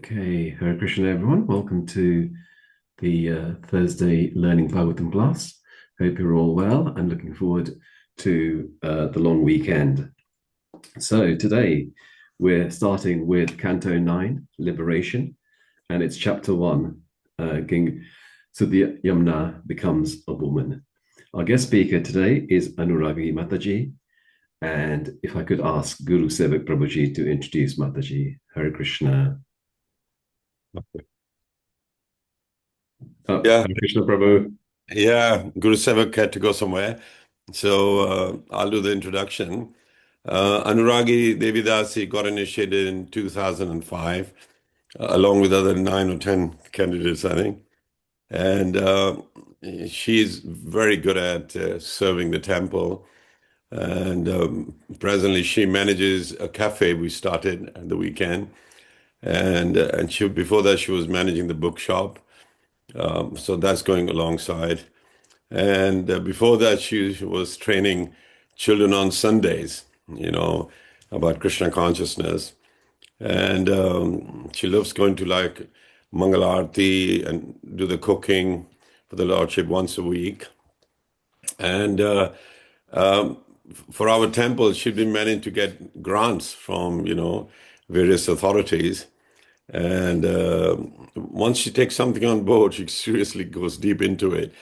Okay, Hare Krishna, everyone. Welcome to the Thursday Learning Bhagavatam class. Hope you're all well and looking forward to the long weekend. So today we're starting with Canto 9, Liberation, and it's chapter 1, Sudyumna becomes a woman. Our guest speaker today is Anuragi Mataji, and if I could ask Guru Sevak Prabhuji to introduce Mataji. Hare Krishna. Yeah, Hare Krishna Prabhu. yeah. Guru Sevak had to go somewhere, so I'll do the introduction. Anuragi Devidasi got initiated in 2005, along with other 9 or 10 candidates, I think. And she's very good at serving the temple. And presently, she manages a cafe we started at the weekend. And she before that, she was managing the bookshop. So that's going alongside. And before that, she was training children on Sundays, about Krishna consciousness. And she loves going to like Mangal Aarti and do the cooking for the Lordship once a week. And um, for our temple, she'd been managing to get grants from, various authorities. And once she takes something on board, she seriously goes deep into it.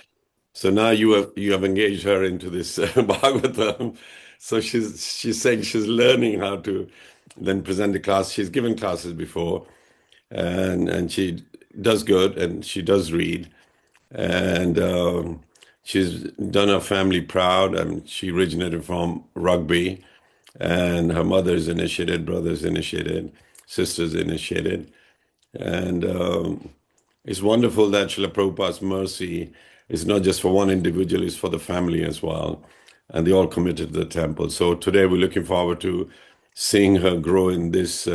So now you have engaged her into this Bhagavatam. So she's saying she's learning how to then present the class. She's given classes before, and she does good, and she does read, and she's done her family proud. I mean, she originated from rugby, and her mother's initiated, brothers initiated, sisters initiated, and it's wonderful that Srila Prabhupada's mercy is not just for one individual, it's for the family as well. And they all committed to the temple. So today we're looking forward to seeing her grow in this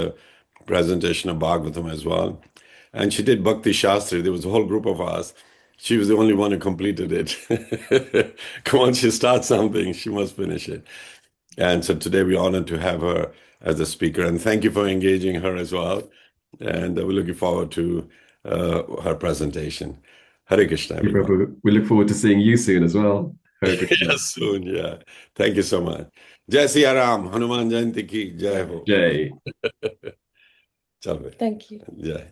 presentation of Bhagavatam as well. And she did Bhakti Shastri. There was a whole group of us. She was the only one who completed it. Once she starts something, she must finish it. And so today we're honored to have her as a speaker. And thank you for engaging her as well. And we're looking forward to her presentation. Hare Krishna, Thank you, everyone. Prabhu. We look forward to seeing you soon as well. Hare Krishna. Yes, soon. Yeah. Thank you so much. Jai Siya Ram, Hanuman Jayanti ki Jai Ho. Jay. Chal bhai. Thank you. Jai.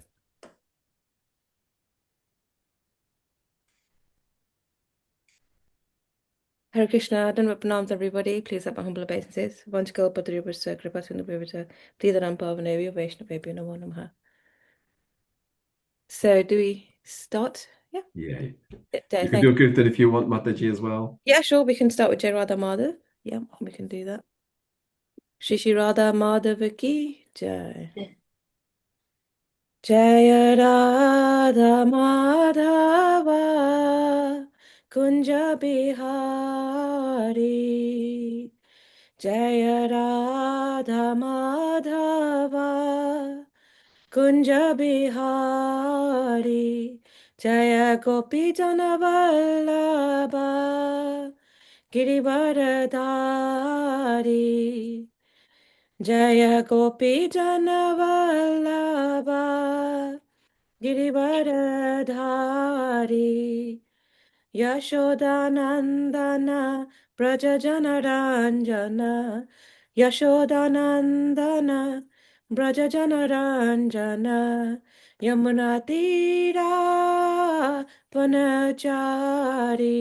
Hare Krishna, done with pranams, everybody. Please have my humble obeisances. Vanchakal Patriyapursa Kripa Sindhu Pivita Pridaram Pavanavya Vaishnavabhyo Namo Namaha. So do we start? Yeah. Yeah. Yeah, You can thank do a you. kirtan if you want, Mataji, as well. Yeah, sure. We can start with Jai Radha Madhav. Yeah, we can do that. Shri Shri Radha Madhava ki Jai. Jai Radha Madhava Kunja Bihari. Jaya Radha Madhava Kunja Bihari Jaya Gopi Jana Vallabha Girivaradari Jaya Gopi Jana Vallabha Girivaradari Yashodanandana Brajajanaranjana Yashodanandana Brajajanaranjana Yamunatira Vanachari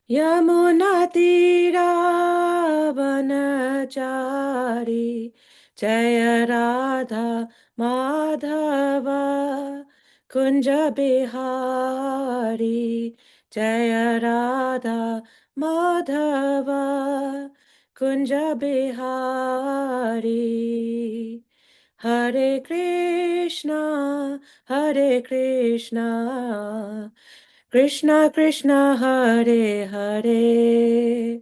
Yamunatira Vanachari Jaya Radha Madhava Kunja Bihari Jaya Radha Madhava Kunja Bihari Hare Krishna Hare Krishna Krishna Krishna Hare Hare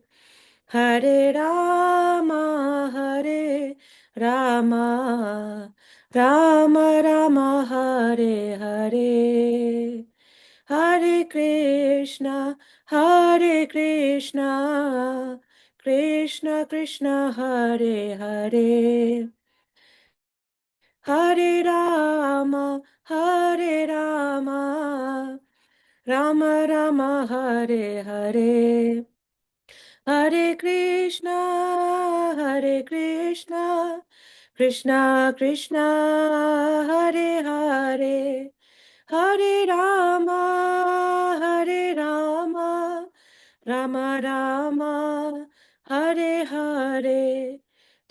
Hare Rama Hare Rama Rama Rama Hare Hare Hare Krishna Hare Krishna Krishna Krishna Hare Hare Hare Rama, Hare Rama, Rama Rama, Hare Hare. Hare Krishna, Hare Krishna, Krishna Krishna, Hare Hare, Hare Rama, Hare Rama, Rama Rama, Hare Hare.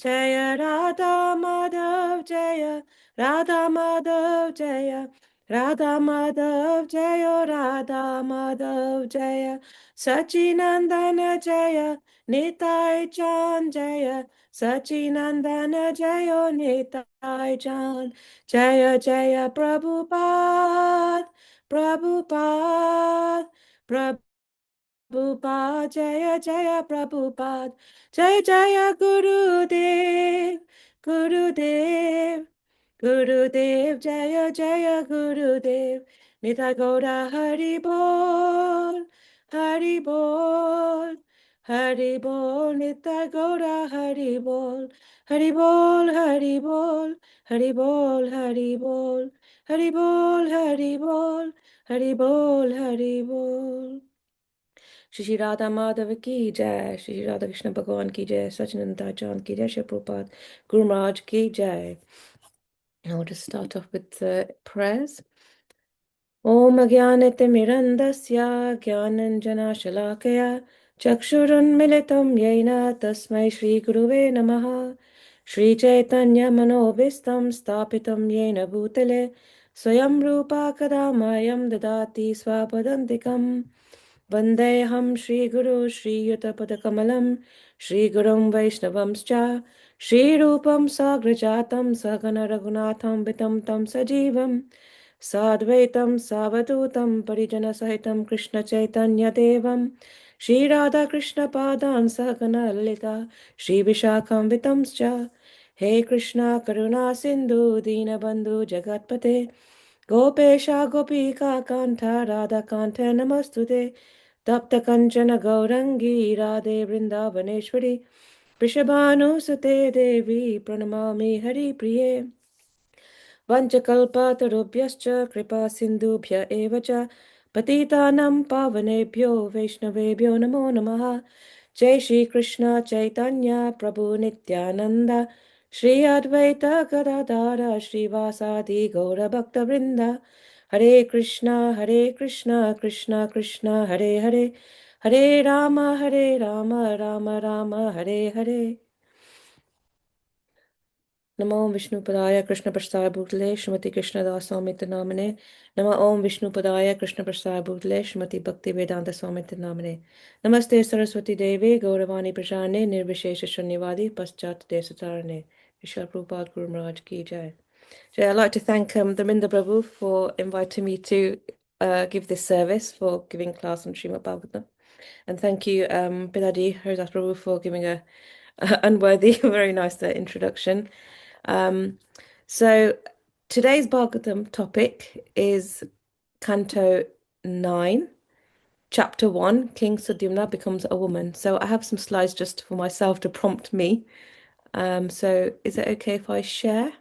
Jaya Radha Madhav Jaya, Radha Madhav Jaya, Radha Madhav Jaya, Radha Madhav Jaya, Sachinandana Jaya, Nitai Chan Jaya, Sachinandana Jaya, Nitai Chan, Jaya Jaya Prabhupada, Prabhupada, Prabhupada, Jaya Jaya Prabhupada, Jaya Jaya Gurudev, Gurudev, Gurudev, Jaya Jaya Gurudev, Nitai Gaura Hari Bol, Hari Bol, Hari Bol, Nitai Gaura Hari Bol, Hari Bol, Hari Bol, Hari Bol, Hari Bol, Hari Bol, Hari Bol, Hari Bol, Hari Bol. Shri Shri Radha Madhava ki jai, Shri Shri Radha Krishna Bhagavan ki jai, Sachinanda Chand ki jai, Shri Prabhupada Guru Maharaj ki jai. I'll just start off with the prayers. Om Agyanatimirandasya Gyananjana Chakshurunmilitam Yena Tasmai Shri Guruve Namaha Shri Chaitanya Manobhistam Stapitam Yena Bhutale Swayam Rupa Kadamayam Dadati Swapadantikam Vandeham Shri Guru Shri Yutapadakammalam Shri Gurum Vaishnavamscha Shri Rupam Sagrajatam Sagana Raghunatham Vitam Tam Sajivam Sadvaitam Savadutam Parijana Sahitam Krishna Chaitanya Devam Shri Radha Krishna Padan Sagana Lalita Shri Vishakam Vitamscha He Krishna Karuna Sindhu Dinabandhu Jagatpate Gopesha Gopika Kanta Radha Kanta Namastude Tapta Kanchana Gaurangi Radhe Vrindavaneshwari Prishabhanu Sute Devi Pranamami Hari Priye Vanchakalpatarubhyascha kripa sindhubhya eva cha patitanam pavanebhyo vaishnavebhyo namo namaha. Jai Shri Krishna Chaitanya Prabhu Nityananda Shri Advaita Gadadara Shri Vasadi Gaura Bhakta Vrinda Hare Krishna Hare Krishna Krishna Krishna Hare Hare Hare Rama Hare Rama Rama Rama Hare Hare. नमो ओम विष्णुपदाय कृष्णप्रसाय भूतले श्रीमती कृष्णदास स्वामित्र नामने नमो ओम विष्णुपदाय कृष्णप्रसाय भूतले श्रीमती भक्ति वेदांत स्वामित्र नामने नमस्ते सरस्वती देवे गौरवाणी प्रचारणे निर्विशेष शून्यवादी पश्चात देशतारणे Vishal Prabhupada Guru Maharaj ki jai. So I'd like to thank Dhaminda Prabhu for inviting me to give this service, for giving class on Srimad Bhagavatam. And thank you, Biladi Haridas Prabhu, for giving a unworthy, very nice introduction. So today's Bhagavatam topic is Canto 9, Chapter 1, King Sudyumna becomes a woman. So I have some slides just for myself to prompt me. So is it okay if I share?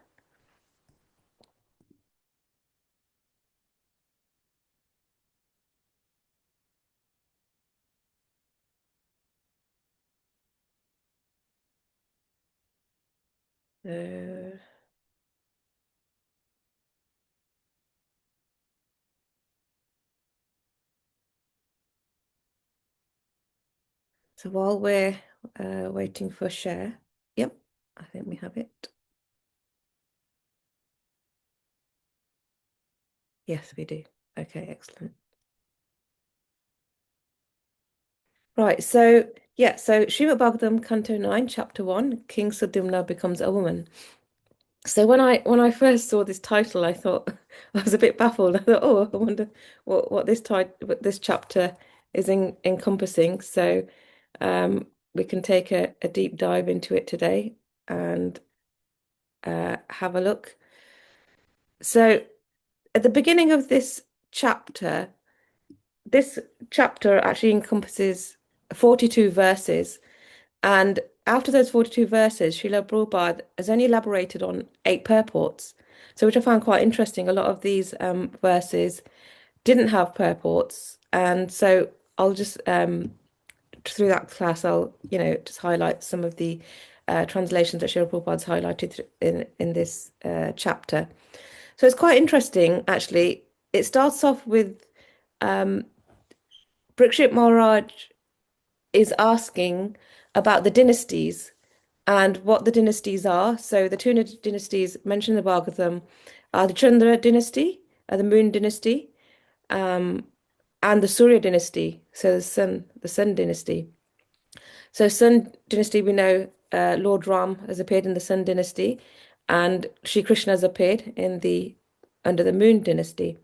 So while we're waiting for share, yep, I think we have it. Yes, we do. Okay, excellent. Right, so yeah, so Srimad Bhagavatam, Canto 9, Chapter 1, King Sudyumna becomes a woman. So when I first saw this title, I thought I was a bit baffled. I thought, oh, I wonder what this chapter is encompassing. So we can take a deep dive into it today and have a look. So at the beginning of this chapter actually encompasses 42 verses, and after those 42 verses, Srila Prabhupada has only elaborated on 8 purports. So which I found quite interesting. A lot of these verses didn't have purports, and so I'll just through that class, I'll just highlight some of the translations that Srila Prabhupada's highlighted in this chapter. So it's quite interesting, actually. It starts off with Parikshit Maharaj is asking about the dynasties and what the dynasties are. So the two dynasties mentioned in the Bhagavatam are the Chandra dynasty, the moon dynasty, and the Surya dynasty, so the sun dynasty. So Sun dynasty, we know Lord Ram has appeared in the Sun dynasty, and Sri Krishna has appeared in the under the Moon dynasty.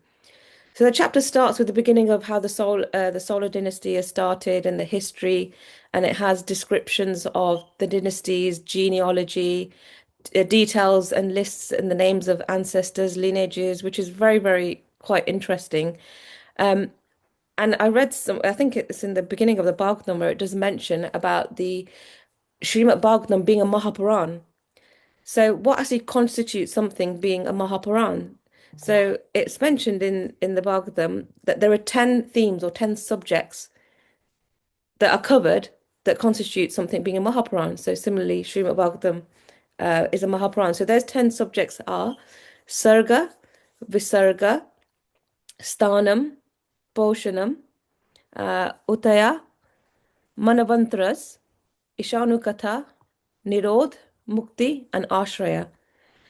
So the chapter starts with the beginning of how the solar dynasty has started and the history, and it has descriptions of the dynasties, genealogy, details and lists and the names of ancestors, lineages, which is very, very quite interesting. And I read I think it's in the beginning of the Bhagavatam where it does mention about the Srimad Bhagavatam being a Mahapuran. So what actually constitutes something being a Mahapuran? So it's mentioned in the Bhagavatam that there are 10 themes or 10 subjects that are covered that constitute something being a Mahapuran. So similarly, Srimad Bhagavatam is a Mahapuran. So those 10 subjects are Sarga, Visarga, Sthanam, Poshanam, Utaya, Manavantras, Ishanukatha, Nirod, Mukti, and Ashraya.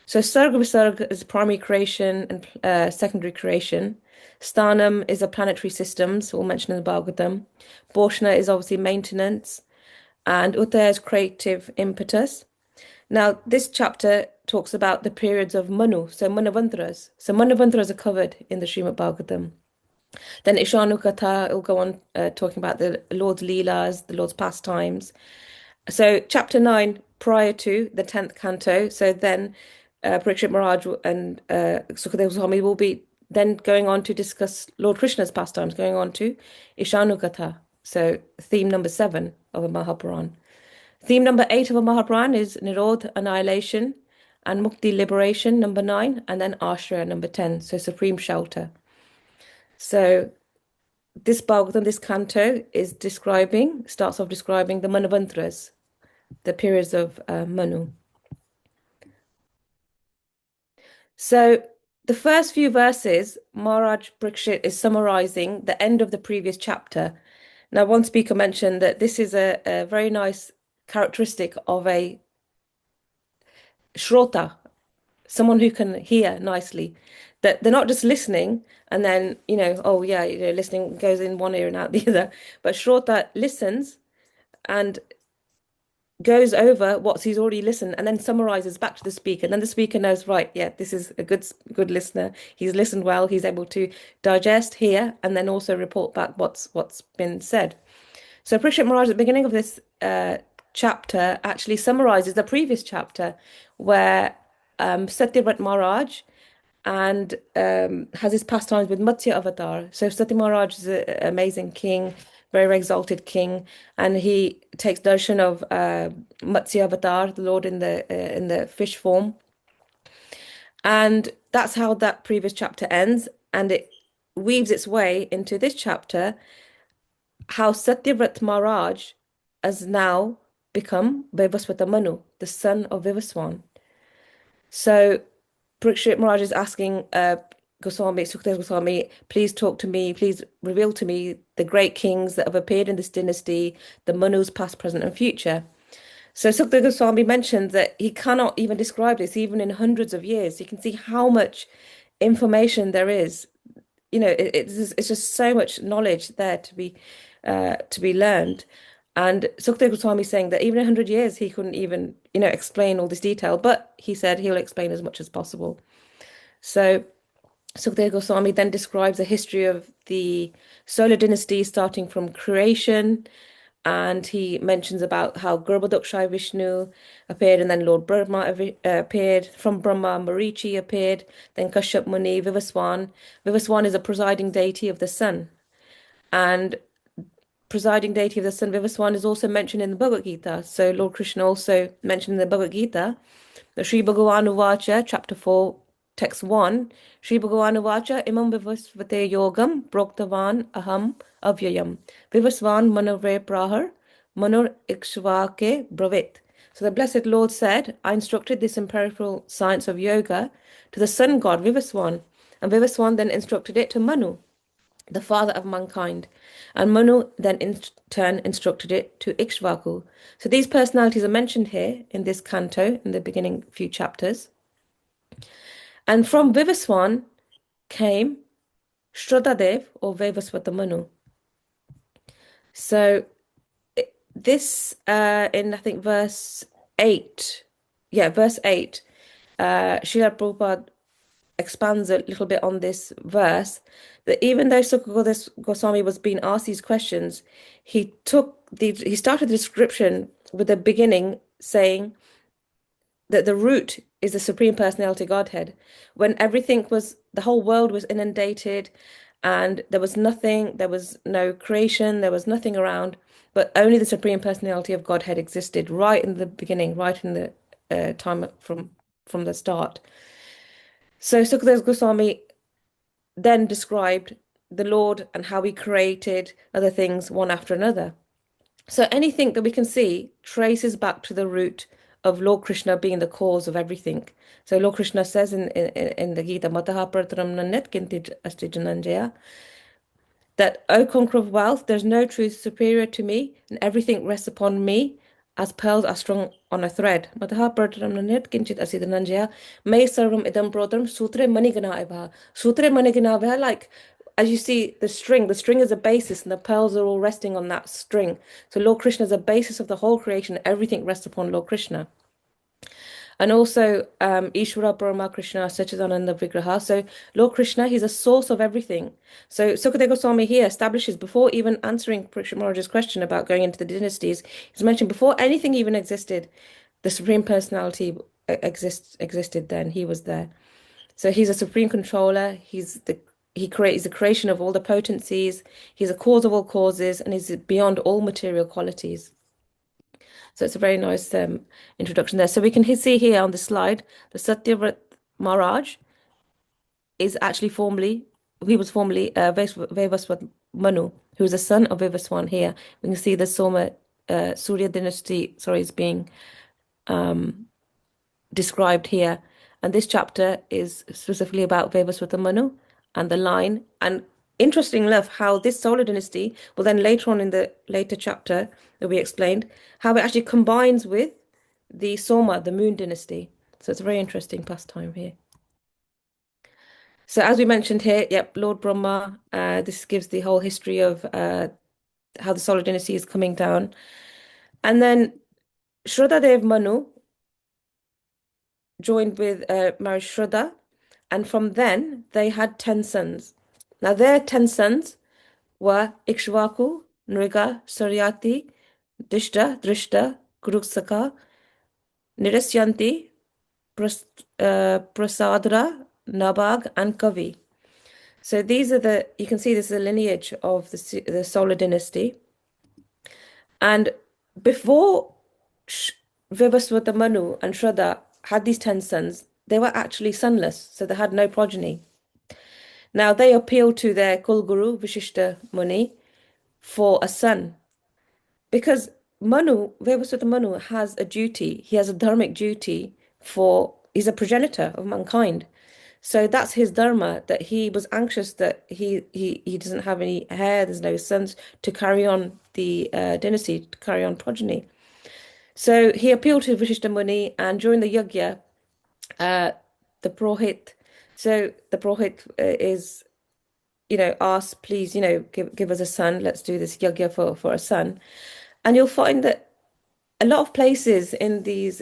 So Sarga Visarga is primary creation and secondary creation. Sthanam is a planetary system, so we'll mention in the Bhagavatam. Boshna is obviously maintenance, and Utaya is creative impetus. Now, this chapter talks about the periods of Manu, so Manavantras. So Manavantras are covered in the Srimad Bhagavatam. Then Ishanukatha will go on talking about the Lord's Leelas, the Lord's pastimes. So chapter 9, prior to the 10th canto, so then Parikshit Maharaj and Sukadeva Goswami will be then going on to discuss Lord Krishna's pastimes, going on to Ishanukatha, so theme number 7 of a Mahapuran. Theme number 8 of a Mahapuran is Nirodha, annihilation, and Mukti, liberation, number 9, and then Ashraya, number 10, so supreme shelter. So this Bhagavatam, this canto, starts off describing the Manavantras, the periods of Manu. So the first few verses, Maharaj Parikshit is summarizing the end of the previous chapter. Now, one speaker mentioned that this is a very nice characteristic of a Shrota, someone who can hear nicely, that they're not just listening and then, oh yeah, listening goes in one ear and out the other, but Shrota listens and goes over what he's already listened and then summarizes back to the speaker. And then the speaker knows, right, yeah, this is a good listener. He's listened well. He's able to digest, hear, and then also report back what's been said. So Parikshit Maharaj at the beginning of this chapter actually summarizes the previous chapter where Satyavrat Maharaj and has his pastimes with Matsya Avatar. So Satya Maharaj is an amazing king, very exalted king, and he takes darshan of Matsya Avatar, the Lord in the fish form. And that's how that previous chapter ends, and it weaves its way into this chapter, how Satyavrat Maharaj has now become Vivaswata Manu, the son of Vivaswan. So Parikshit Maharaj is asking Sukadeva Goswami, please talk to me, please reveal to me the great kings that have appeared in this dynasty, the Manus past, present, and future. So Sukadeva Goswami mentioned that he cannot even describe this, even in hundreds of years. You can see how much information there is. It's just so much knowledge there to be learned. And Sukadeva Goswami is saying that even in 100 years, he couldn't even, explain all this detail, but he said he'll explain as much as possible. So Sukadeva Goswami then describes the history of the solar dynasty starting from creation, and he mentions about how Garbhodakshaya Vishnu appeared, and then Lord Brahma appeared. From Brahma, Marichi appeared, then Kashyap Muni, Vivaswan. Vivaswan is a presiding deity of the sun, and presiding deity of the sun, Vivaswan, is also mentioned in the Bhagavad Gita. So Lord Krishna also mentioned in the Bhagavad Gita, the Sri Bhagavan Uvacha, chapter 4, text 1, Shri Bhagavan Vacha Imam Vivasvate Yogam Proktavan Aham Avyayam Vivasvan Manavre Prahar Manur Ikshvake Bravit. So the Blessed Lord said, I instructed this empirical science of yoga to the sun god Vivaswan, and Vivaswan then instructed it to Manu, the father of mankind. And Manu then in turn instructed it to Ikshvaku. So these personalities are mentioned here in this canto in the beginning few chapters. And from Vivaswan came Shraddhadev or Vivaswata Manu. So this in I think verse 8, verse 8, Srila Prabhupada expands a little bit on this verse, that even though Sukha Goswami was being asked these questions, he started the description with the beginning saying that the root is the Supreme Personality Godhead. When the whole world was inundated and there was nothing, there was no creation, there was nothing around, but only the Supreme Personality of Godhead existed right in the beginning, right in the time from the start. So Sukadeva Goswami then described the Lord and how he created other things one after another. So anything that we can see traces back to the root of Lord Krishna being the cause of everything. So Lord Krishna says in the Gita, Mataha Prataram Nannet Kintij Asti Jananjaya, that, O conqueror of wealth, there's no truth superior to me, and everything rests upon me as pearls are strung on a thread. Mataha Prataram Nannet Kinchit Asti Jananjaya, May Sarvam Idam Protaram Sutre Manigana Ivaha. Sutre Manigana Ivaha, like as you see the string is a basis and the pearls are all resting on that string. So Lord Krishna is the basis of the whole creation. Everything rests upon Lord Krishna. And also Ishvara Brahma Krishna Sachidananda Vigraha. So Lord Krishna, he's a source of everything. So Sukadeva Goswami here establishes, before even answering Parikshit Maharaj's question about going into the dynasties, he's mentioned before anything even existed, the Supreme Personality existed then. He was there. So he's a supreme controller. He's the creation of all the potencies. He's a cause of all causes, and he's beyond all material qualities. So it's a very nice introduction there. So we can see here on the slide, the Satyavrat Maharaj is actually he was formerly Vivaswat Manu, who is the son of Vivaswan here. We can see the Surya dynasty, is being described here. And this chapter is specifically about Vivaswata Manu and the line. And interesting enough, how this solar dynasty will then later on in the later chapter that we explained, how it actually combines with the Soma, the moon dynasty. So it's a very interesting pastime here. So as we mentioned here, Lord Brahma, this gives the whole history of how the solar dynasty is coming down. And then Shraddhadev Manu joined with married Shraddha, and from then they had 10 sons. Now their 10 sons were Ikshvaku, Nriga, Saryati, Drishta, Kuruksaka, Nirasyanti, Prasadra, Nabag, and Kavi. So these are you can see this is a lineage of the solar dynasty. And before Vivaswata Manu and Shraddha had these 10 sons, they were actually sonless, so they had no progeny. Now they appealed to their Kulguru, Vishishta Muni, for a son. Because Vivaswata Manu has a duty, he has a dharmic duty he's a progenitor of mankind. So that's his dharma, that he was anxious that he doesn't have any heir, there's no sons to carry on the dynasty, to carry on progeny. So he appealed to Vishishta Muni, and during the yajna, the Purohit, is, asked, please, give us a son, let's do this yajna for a son. And you'll find that a lot of places in these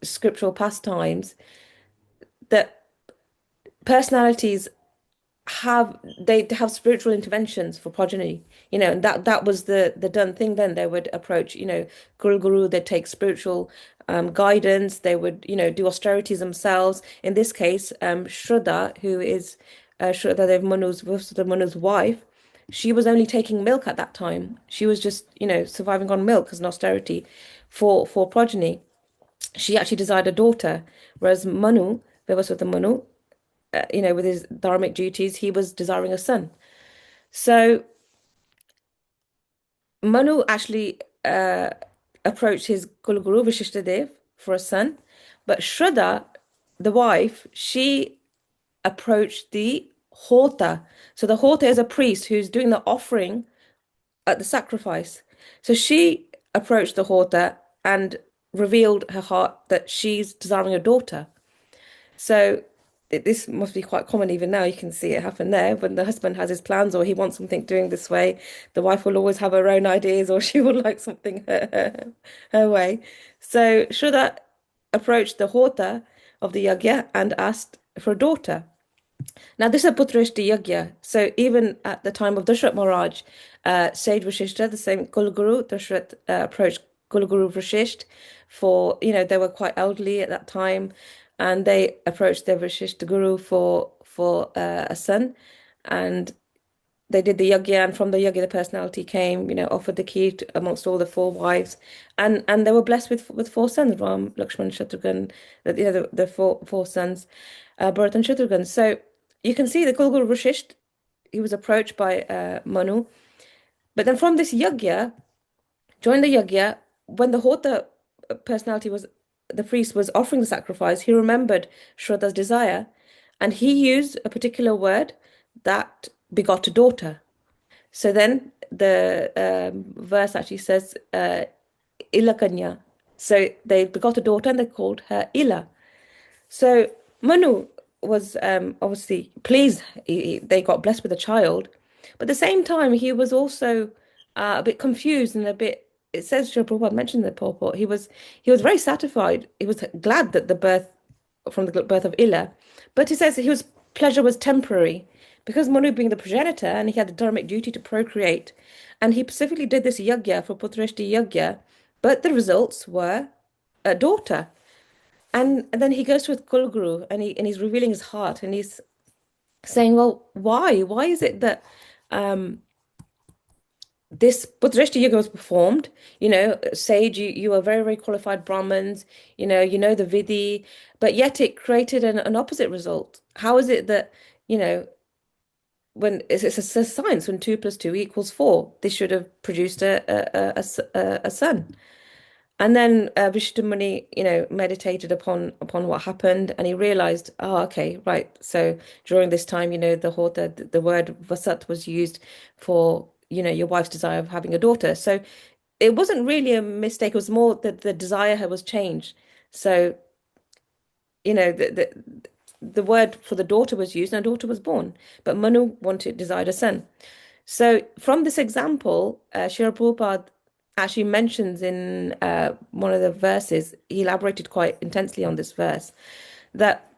scriptural pastimes, that personalities have spiritual interventions for progeny, and that was the done thing then. They would approach, Guru, they'd take spiritual guidance, they would, do austerities themselves. In this case, Shraddha, who is Shraddhadev Manu's wife, she was only taking milk at that time. She was just, surviving on milk as an austerity for progeny. She actually desired a daughter, whereas Manu Vivaswata Manu, with his dharmic duties, he was desiring a son. So Manu actually approached his Kulguru Vishishtadev for a son, but Shraddha, the wife, she approached the Hota. So the Hota is a priest who's doing the offering at the sacrifice. So she approached the Hota and revealed her heart that she's desiring a daughter. So this must be quite common even now. You can see it happen there when the husband has his plans or he wants something doing this way. The wife will always have her own ideas or she will like something her way. So Shraddha approached the Hota of the yagya and asked for a daughter. Now, this is a Putrishti Yagya. So, even at the time of Dashrath Maharaj, Sage Vashishta, the same Kulguru, Dashrath approached Kulguru Vashisht they were quite elderly at that time, and they approached their Vashishta Guru for a son. And they did the yagya, and from the yagya, the personality came, offered the key amongst all the four wives, and they were blessed with four sons, Ram, Lakshman, Shatrughan, the four sons, Bharat and Shatrughan. So you can see the Kulguru Vashisht, he was approached by Manu, but then from this yagya, during the yagya, when the Hota personality the priest was offering the sacrifice, he remembered Shraddha's desire, and he used a particular word that begot a daughter. So then the verse actually says Ila Kanya. So they begot a daughter and they called her Ila. So Manu was obviously pleased. They got blessed with a child, but at the same time he was also a bit confused and a bit. It says Srila Prabhupada mentioned the purport. He was very satisfied. He was glad that the birth of Ila, but he says his pleasure was temporary because Manu being the progenitor and he had the dharmic duty to procreate, and he specifically did this yagya for Putrishti yagya, but the results were a daughter. And then he goes with Kulguru and he's revealing his heart and he's saying, well, why? Why is it that this Buddhist yoga was performed? Sage, you are very, very qualified Brahmins, you know the Vidhi, but yet it created an opposite result. How is it that, when it's a science, when 2 + 2 = 4, this should have produced a son. And then Vishdhamuni, meditated upon what happened, and he realized, oh, okay, right. So during this time, the word vasat was used for, your wife's desire of having a daughter. So it wasn't really a mistake. It was more that the desire was changed. So, the word for the daughter was used, and a daughter was born. But Manu desired a son. So from this example, Srila Prabhupada actually mentions in one of the verses, he elaborated quite intensely on this verse, that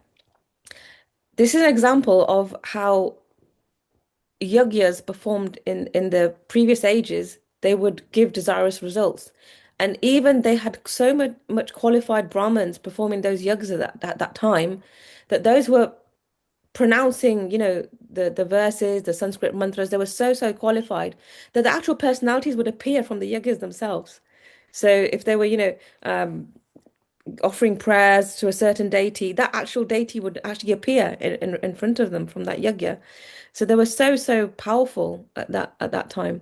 this is an example of how yagyas performed in the previous ages, they would give desirous results. And even they had so much qualified Brahmins performing those yagyas at that time, that those were pronouncing, the verses, the Sanskrit mantras, they were so qualified that the actual personalities would appear from the yagyas themselves. So if they were, offering prayers to a certain deity, that actual deity would actually appear in front of them from that yagya. So they were so powerful at that time.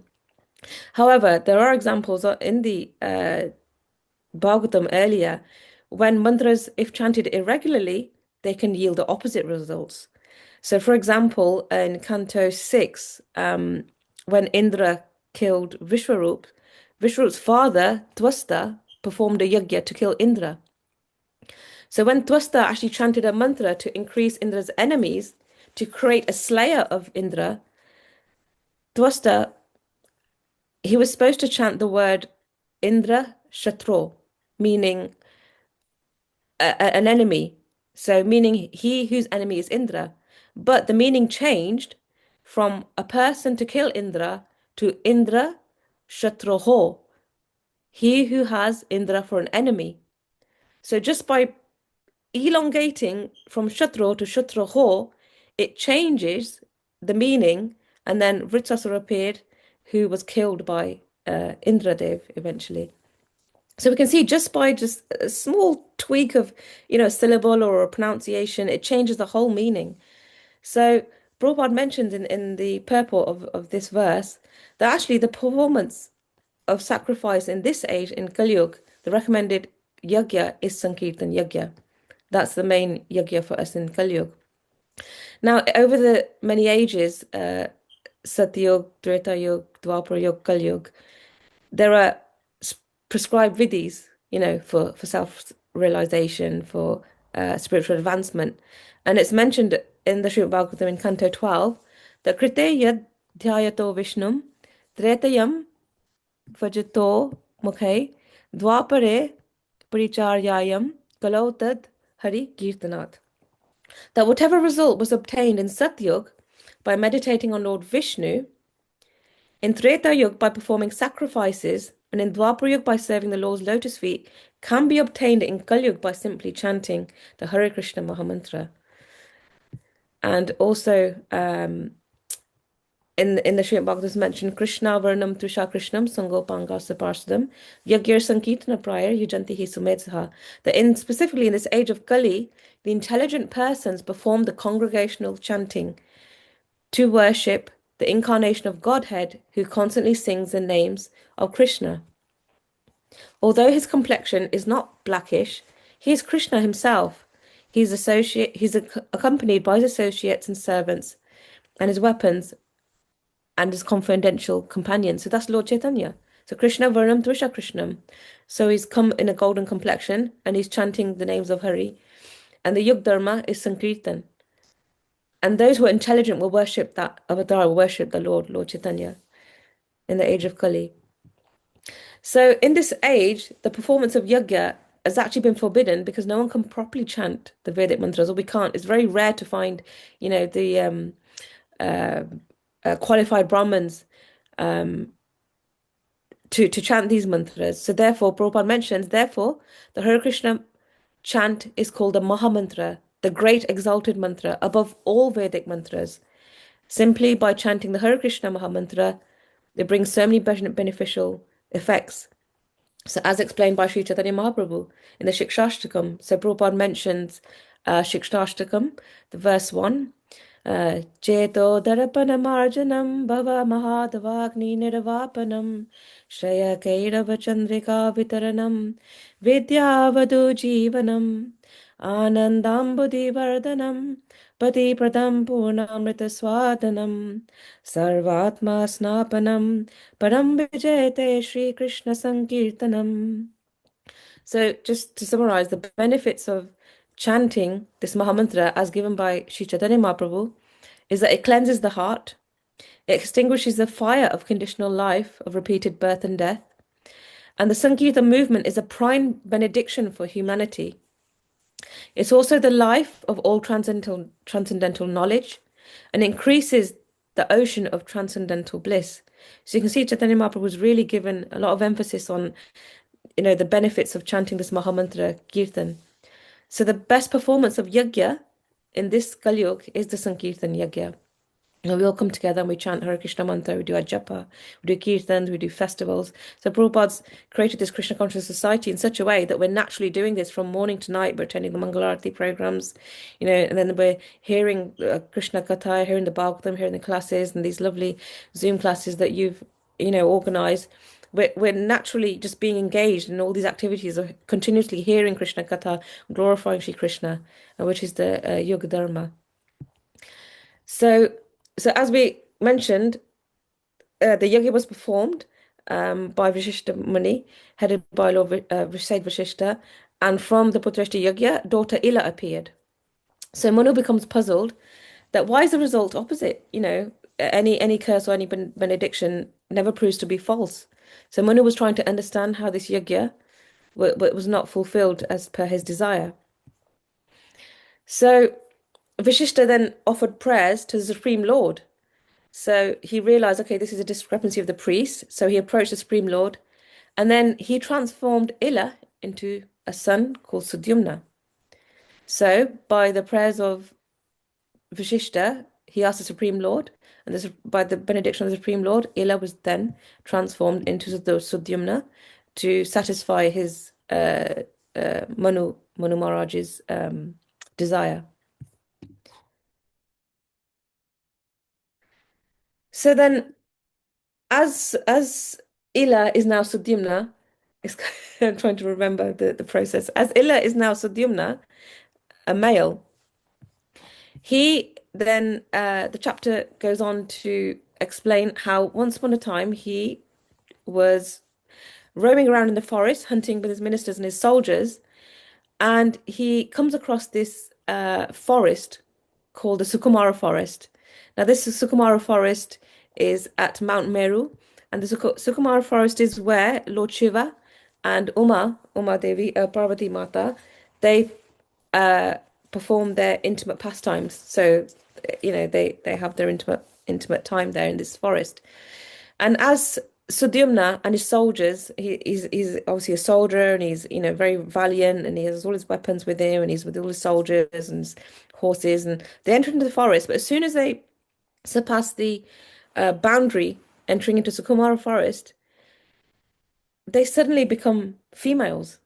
However, there are examples in the Bhagavatam earlier when mantras, if chanted irregularly, they can yield the opposite results. So, for example, in Canto 6, when Indra killed Vishwarup's father, Twasta, performed a yagya to kill Indra. So when Twasta actually chanted a mantra to increase Indra's enemies, to create a slayer of Indra, Twasta, he was supposed to chant the word Indra Shatro, meaning an enemy. So meaning he whose enemy is Indra. But the meaning changed from a person to kill Indra to Indra Shatroho, he who has Indra for an enemy. So just by elongating from Shatro to Shatroho, it changes the meaning, and then Vritrasura appeared, who was killed by Indradev eventually. So we can see just by just a small tweak of, a syllable or a pronunciation, it changes the whole meaning. So Prabhupada mentions in the purport of this verse that actually the performance of sacrifice in this age in Kali Yuga, the recommended yajna is Sankirtan yajna. That's the main yajna for us in Kali Yuga. Now, over the many ages, Satyug, Treta Yuga, Dwapara Yuga, Kali Yuga, there are prescribed vidhis, for self-realization, for spiritual advancement. And it's mentioned in the Srimad Bhagavatam in Canto 12 that Krite yad dhyayato Vishnum Tretayam Vajato Mukhe Dwapare Paricharyayam Kalotad Hari Kirtanat. That whatever result was obtained in Satyug by meditating on Lord Vishnu, in Treta Yuga by performing sacrifices, and in Dwapara Yuga by serving the Lord's lotus feet, can be obtained in Kali Yuga by simply chanting the Hare Krishna Mahamantra. And also in the Srimad Bhagavatam is mentioned Krishna Varnam Trisha Krishnam Sangopanga Saparsadam Yagyar Sankirtana Prior Yujanti Hisumedsaha. That specifically in this age of Kali, the intelligent persons perform the congregational chanting to worship the incarnation of Godhead who constantly sings the names of Krishna. Although his complexion is not blackish, he is Krishna himself. He's accompanied by his associates and servants and his weapons and his confidential companions. So that's Lord Chaitanya. So Krishna Varnam Drisha Krishnam. So he's come in a golden complexion and he's chanting the names of Hari. And the Yug Dharma is Sankirtan. And those who are intelligent will worship that avatar, will worship the Lord Chaitanya in the age of Kali. So in this age, the performance of yajna has actually been forbidden because no one can properly chant the Vedic mantras, or we can't. It's very rare to find, the qualified Brahmins to chant these mantras. So therefore, Prabhupada mentions, therefore, the Hare Krishna chant is called the Mahamantra, the great exalted mantra above all Vedic mantras. Simply by chanting the Hare Krishna Mahamantra, it brings so many beneficial effects. So as explained by Sri Chaitanya Mahaprabhu in the Shikshashtakam, so Prabhupada mentions Shikshashtakam, the verse 1, Cheto Darapanam Bhava Mahadavagni Nirvapanam Shraya Kairava Chandrika Vitaranam Vidyavadu Jivanam Anandambudhi Vardhanam Pati Pradam Purnamrita Swadanam Sarvatma Snapanam Param Vijayate Shri Krishna Sankirtanam. So just to summarize, the benefits of chanting this Mahamantra as given by Sri Chaitanya Mahaprabhu is that it cleanses the heart, it extinguishes the fire of conditional life, of repeated birth and death, and the Sankirtan movement is a prime benediction for humanity. It's also the life of all transcendental knowledge and increases the ocean of transcendental bliss. So you can see Chaitanya Mahaprabhu was really given a lot of emphasis on, the benefits of chanting this Mahamantra Kirtan. So the best performance of yajna in this Kali Yuga is the Sankirtan yajna. And we all come together and we chant Hare Krishna mantra, we do our japa, we do kirtans, we do festivals. So Prabhupada's created this Krishna conscious society in such a way that we're naturally doing this from morning to night. We're attending the Mangalarati programs, and then we're hearing Krishna Katha, hearing the Bhagavatam, hearing the classes and these lovely Zoom classes that you've, organized. We're naturally just being engaged in all these activities of continuously hearing Krishna Katha, glorifying Shri Krishna, which is the Yoga Dharma. So as we mentioned, the yajna was performed by Vashishta Muni, headed by Lord Said Vashishta, and from the Putreshta yajna, daughter Ila appeared. So Manu becomes puzzled that why is the result opposite? Any curse or any benediction never proves to be false. So Manu was trying to understand how this yajna was not fulfilled as per his desire. So Vashishta then offered prayers to the Supreme Lord. So he realized, okay, this is a discrepancy of the priests. So he approached the Supreme Lord, and then he transformed Ila into a son called Sudyumna. So by the prayers of Vashishta, he asked the Supreme Lord, and by the benediction of the Supreme Lord, Ila was then transformed into the Sudyumna, to satisfy his Manu Maharaj's desire. So then, as Ila is now Sudyumna, I'm trying to remember the process. As Ila is now Sudyumna, a male, he then the chapter goes on to explain how once upon a time he was roaming around in the forest, hunting with his ministers and his soldiers, and he comes across this forest called the Sukumara forest. Now, this Sukumara forest is at Mount Meru, and the Sukumara forest is where Lord Shiva and Uma Devi, Parvati Mata, they uh, perform their intimate pastimes. So, they have their intimate time there in this forest. And as Sudyumna and his soldiers, he's obviously a soldier and he's very valiant and he has all his weapons with him and he's with all his soldiers and his horses and they enter into the forest. But as soon as they surpass the boundary entering into Sukumara forest, they suddenly become females.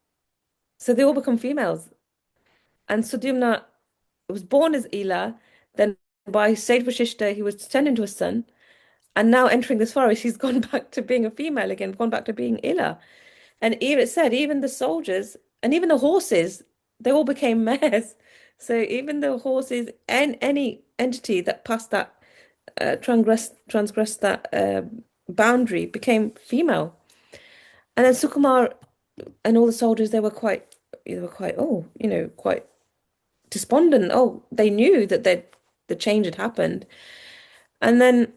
So they all become females. And Sudyumna was born as Ila, then by Sage Vashishta, he was turned into a son. And now entering this forest, he's gone back to being a female again, gone back to being Ila. And even it said, even the soldiers and even the horses, they all became mares. So even the horses and any entity that passed that transgressed that boundary became female. And then Sukumar and all the soldiers, they were quite quite despondent. Oh, they knew that the change had happened. And then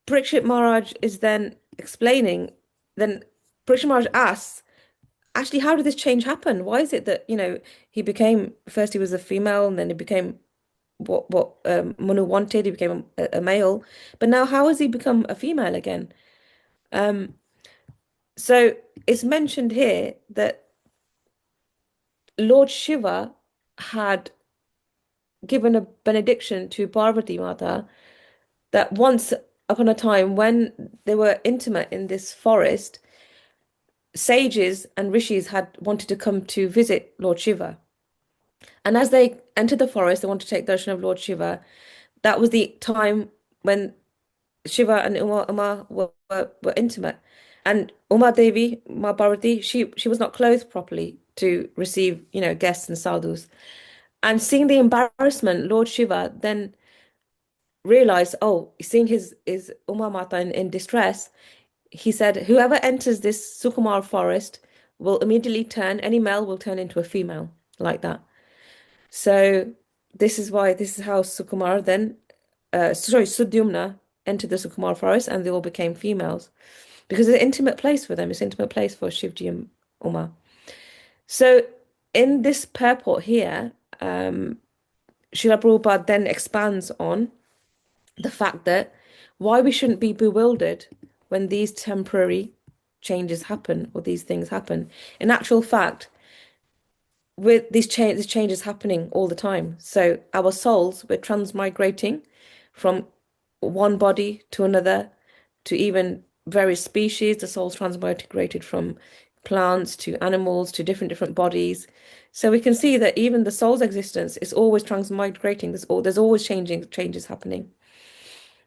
Parikshit Maharaj is then explaining, then Parikshit Maharaj asks, actually, how did this change happen? Why is it that, he became, first he was a female and then he became what Manu wanted, he became a male, but now how has he become a female again? So it's mentioned here that Lord Shiva had given a benediction to Parvati Mata that once upon a time when they were intimate in this forest, sages and rishis had wanted to come to visit Lord Shiva. And as they entered the forest, they wanted to take darshan of Lord Shiva. That was the time when Shiva and Uma were intimate. And Uma Devi, Ma Bharati, she was not clothed properly to receive, guests and sadhus. And seeing the embarrassment, Lord Shiva then realized, oh, seeing his Uma Mata in distress, he said, whoever enters this Sukumar forest will immediately any male will turn into a female, like that. So this is how Sukumar then, Sudyumna entered the Sukumar forest and they all became females. Because it's an intimate place for them, it's an intimate place for Shivji and Uma. So in this purport here, Srila Prabhupada then expands on the fact that why we shouldn't be bewildered when these temporary changes happen or these things happen. In actual fact, with these changes happening all the time. So our souls, we're transmigrating from one body to another, to even various species. The soul's transmigrated from plants to animals to different bodies. So we can see that even the soul's existence is always transmigrating. There's always changes happening.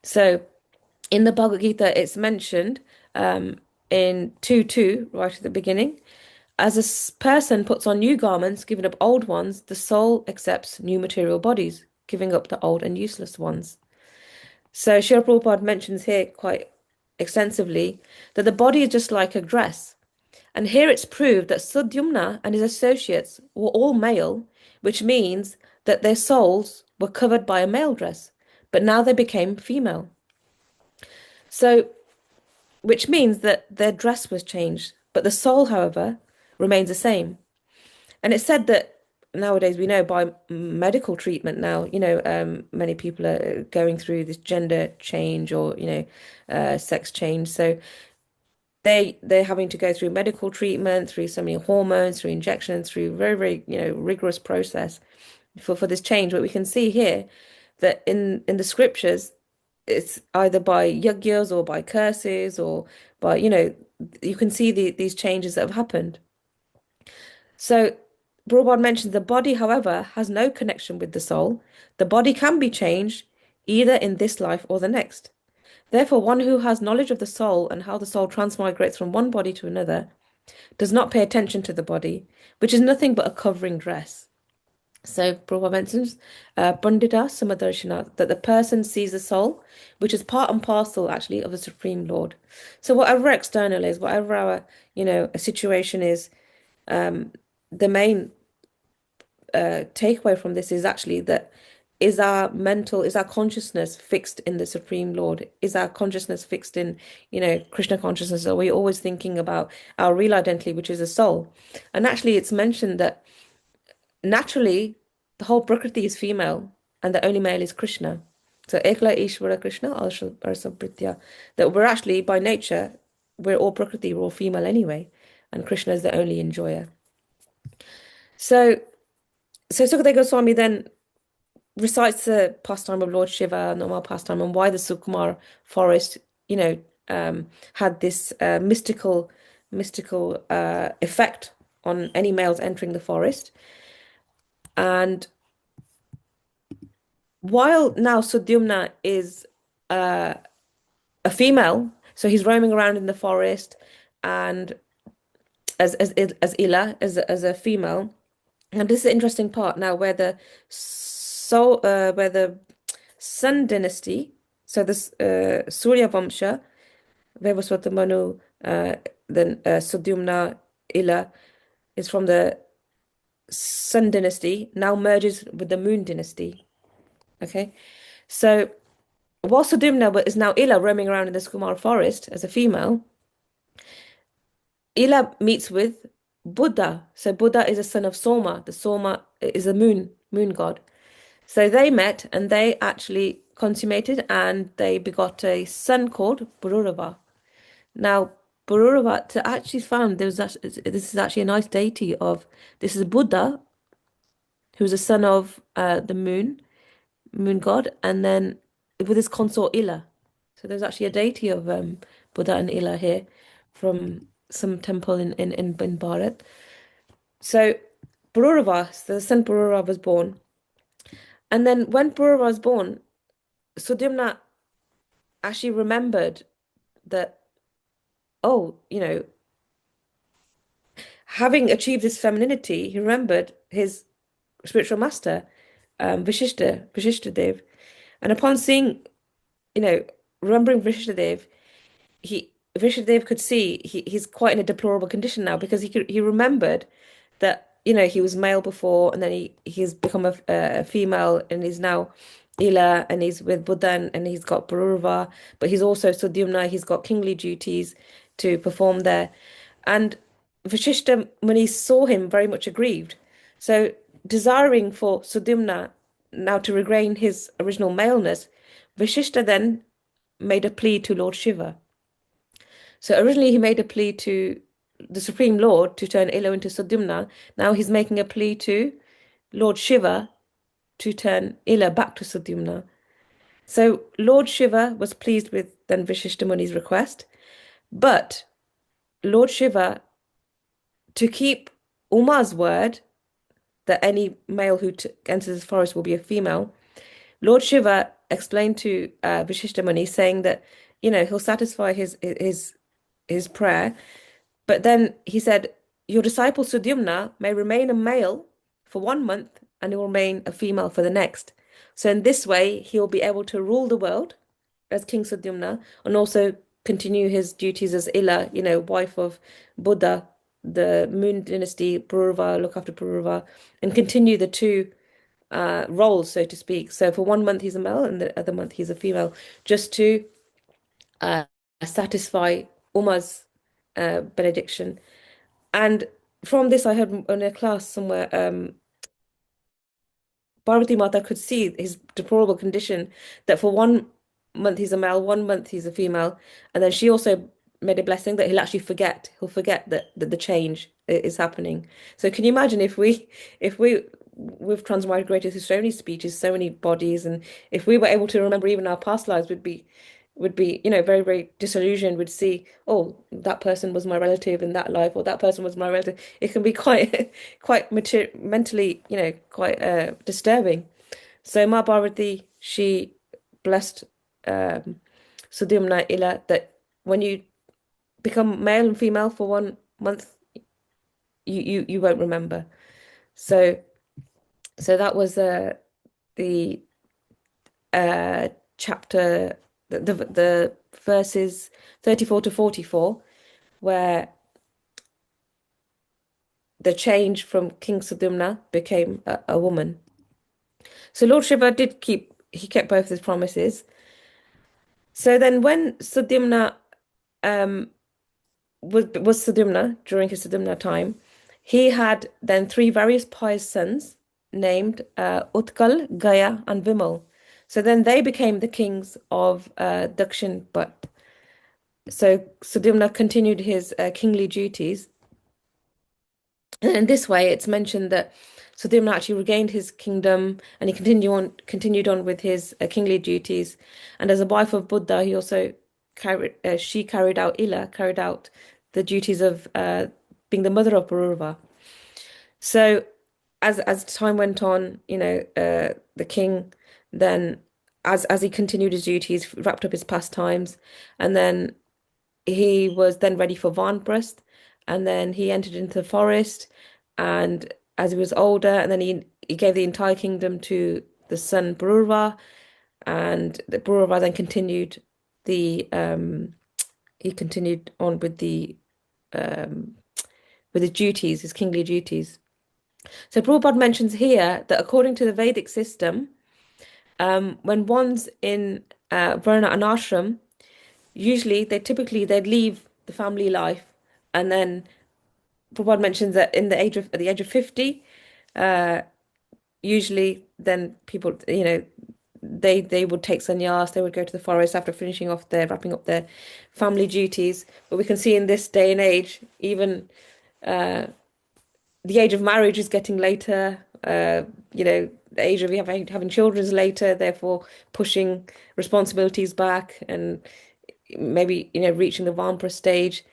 So in the Bhagavad Gita, it's mentioned in 2:2, right at the beginning, as a person puts on new garments, giving up old ones, the soul accepts new material bodies, giving up the old and useless ones. So Srila Prabhupada mentions here quite extensively that the body is just like a dress. And here it's proved that Sudyumna and his associates were all male, which means that their souls were covered by a male dress, but now they became female. So, which means that their dress was changed, but the soul, however, remains the same. And it's said that nowadays we know by medical treatment now, many people are going through this gender change or, sex change. So they're having to go through medical treatment, through so many hormones, through injections, through very, very, rigorous process for this change. But we can see here that in the scriptures, it's either by yagyas or by curses or by, you can see these changes that have happened. So Prabhupada mentions the body, however, has no connection with the soul. The body can be changed either in this life or the next. Therefore, one who has knowledge of the soul and how the soul transmigrates from one body to another does not pay attention to the body, which is nothing but a covering dress. So Prabhupada mentions Pandita Samadarshana, that the person sees the soul, which is part and parcel actually of the Supreme Lord. So whatever external is, whatever our, a situation is, the main takeaway from this is actually that is our consciousness fixed in the Supreme Lord? Is our consciousness fixed in, Krishna consciousness? Are we always thinking about our real identity, which is the soul? And actually, it's mentioned that naturally, the whole Prakriti is female and the only male is Krishna. So, Ekla Ishvara Krishna, Arsabhritya, that we're actually, by nature, we're all Prakriti, we're all female anyway, and Krishna is the only enjoyer. So Sukadeva Goswami then recites the pastime of Lord Shiva, normal pastime, and why the Sukumar forest, had this mystical effect on any males entering the forest. And while now Sudyumna is a female, so he's roaming around in the forest, and as Ila as a female, and this is the interesting part now where the Sun dynasty, so this Surya Vamsha, Vivaswata Manu, then Sudyumna Ila is from the Sun dynasty, now merges with the Moon dynasty. Okay, so while Sudyumna is now Ila roaming around in the Sukumar forest as a female, Ila meets with Buddha. So Buddha is a son of Soma. The Soma is a moon god. So they met and they actually consummated and they begot a son called Pururava. Now, Pururava, to actually found this is actually a nice deity of, this is Buddha, who's a son of the moon god, and then with his consort Ila. So there's actually a deity of Buddha and Ila here from some temple in Bharat. So Pururava, the son Pururava was born. And then when Pururava was born, Sudyumna actually remembered that, having achieved this femininity, he remembered his spiritual master, Vishishtadev. And upon seeing, remembering Vishishtadev, Vishishtadev could see he's quite in a deplorable condition now because he remembered that, he was male before and then he's become a female and he's now Ila and he's with Buddha and he's got Pururava, but he's also Sudyumna, he's got kingly duties to perform there. And Vashishta Muni saw him very much aggrieved. So desiring for Sudyumna now to regain his original maleness, Vashishta then made a plea to Lord Shiva. So originally he made a plea to the Supreme Lord to turn Ila into Sudyumna. Now he's making a plea to Lord Shiva to turn Ila back to Sudyumna. So Lord Shiva was pleased with then Vashishta Muni's request, but Lord Shiva, to keep Uma's word that any male who enters this forest will be a female, Lord Shiva explained to Vashishta Muni saying that, he'll satisfy his prayer, but then he said, your disciple Sudyumna may remain a male for 1 month and he will remain a female for the next. So in this way, he'll be able to rule the world as King Sudyumna and also continue his duties as Ila, wife of Buddha, the Moon dynasty, Pururava, look after Pururava, and continue the two roles, so to speak. So for 1 month he's a male and the other month he's a female, just to satisfy Uma's benediction. And from this, I heard in a class somewhere, Parvati Mata could see his deplorable condition, that for 1 month he's a male, 1 month he's a female, and then she also made a blessing that he'll forget that the change is happening. So can you imagine if we we've transmigrated through so many species, so many bodies, and if we were able to remember even our past lives, would be, very, very disillusioned. Would see, oh, that person was my relative in that life, or that person was my relative. It can be quite, quite mentally, quite disturbing. So Ma Bharati, she blessed Sudyumna Ila that when you become male and female for 1 month, you won't remember. So that was the chapter, the verses 34 to 44, where the change from King Sudyumna became a woman. So Lord Shiva he kept both his promises. So then when Sudyumna um was Sudyumna during his Sudyumna time, he had then three various pious sons named Utkal, Gaya, and Vimal. So then they became the kings of Dakshin. But so Sudyumna continued his kingly duties. And in this way, it's mentioned that Sudyumna actually regained his kingdom and he continued on with his kingly duties. And as a wife of Buddha, he also carried out the duties of being the mother of Pururava. So as time went on, the king then, as he continued his duties, wrapped up his pastimes, and then he was then ready for Vanprasth, and then he entered into the forest, and as he was older, and then he gave the entire kingdom to the son Pururava, and the Pururava then the he continued on um with his duties, his kingly duties. So Prabhupada mentions here that according to the Vedic system, when one's in Varna and ashram, usually they'd leave the family life, and then Prabhupada mentions that at the age of 50, usually then people, they would take sannyas, they would go to the forest after wrapping up their family duties. But we can see in this day and age, even the age of marriage is getting later. The age of having children is later, therefore pushing responsibilities back, and maybe reaching the Vampra stage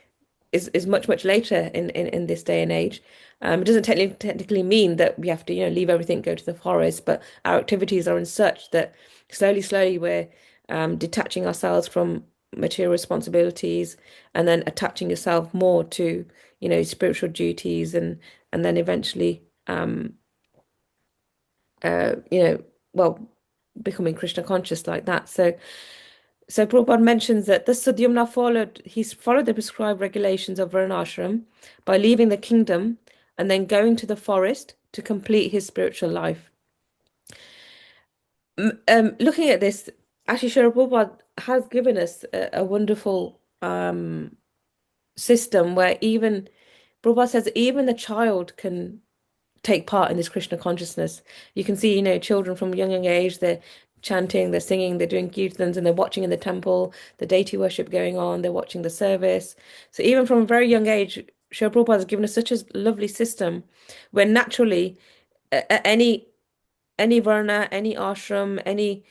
is much, much later in this day and age. It doesn't technically mean that we have to leave everything, go to the forest, but our activities are in such that slowly we're detaching ourselves from material responsibilities, and then attaching yourself more to spiritual duties, and then eventually well, becoming Krishna conscious like that. So Prabhupada mentions that the Sudyumna followed the prescribed regulations of Varnashram by leaving the kingdom and then going to the forest to complete his spiritual life. Looking at this, actually, Srila Prabhupada has given us a wonderful system where Prabhupada says even the child can take part in this Krishna consciousness. You can see, children from young age, they're chanting, they're singing, they're doing kirtans, and they're watching in the temple, the deity worship going on, they're watching the service. So even from a very young age, Srila Prabhupada has given us such a lovely system where naturally any varna, any ashram, any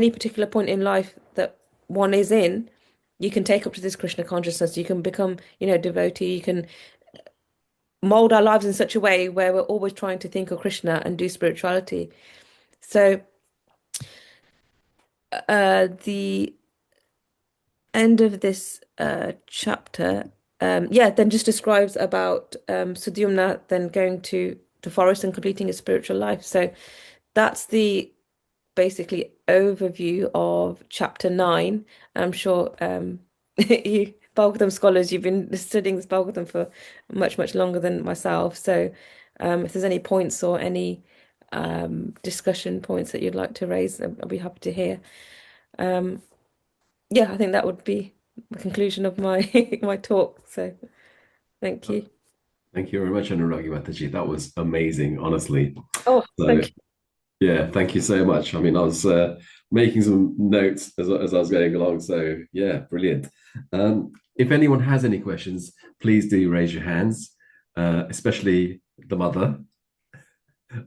particular point in life that one is in, you can take up to this Krishna consciousness. You can become, devotee. You can mold our lives in such a way where we're always trying to think of Krishna and do spirituality. So the end of this chapter, then just describes about Sudyumna then going to the forest and completing his spiritual life. So that's the basically overview of chapter 9. I'm sure you Bhagavatam scholars, you've been studying this Bhagavatam for much, much longer than myself. So if there's any points or any discussion points that you'd like to raise, I'll be happy to hear. I think that would be the conclusion of my my talk. So thank you. Thank you very much, Anuragi Mataji. That was amazing, honestly. Oh, So, thank you. yeah, thank you so much. I mean, I was making some notes as I was going along. So, yeah, brilliant. If anyone has any questions, please do raise your hands, especially the mother.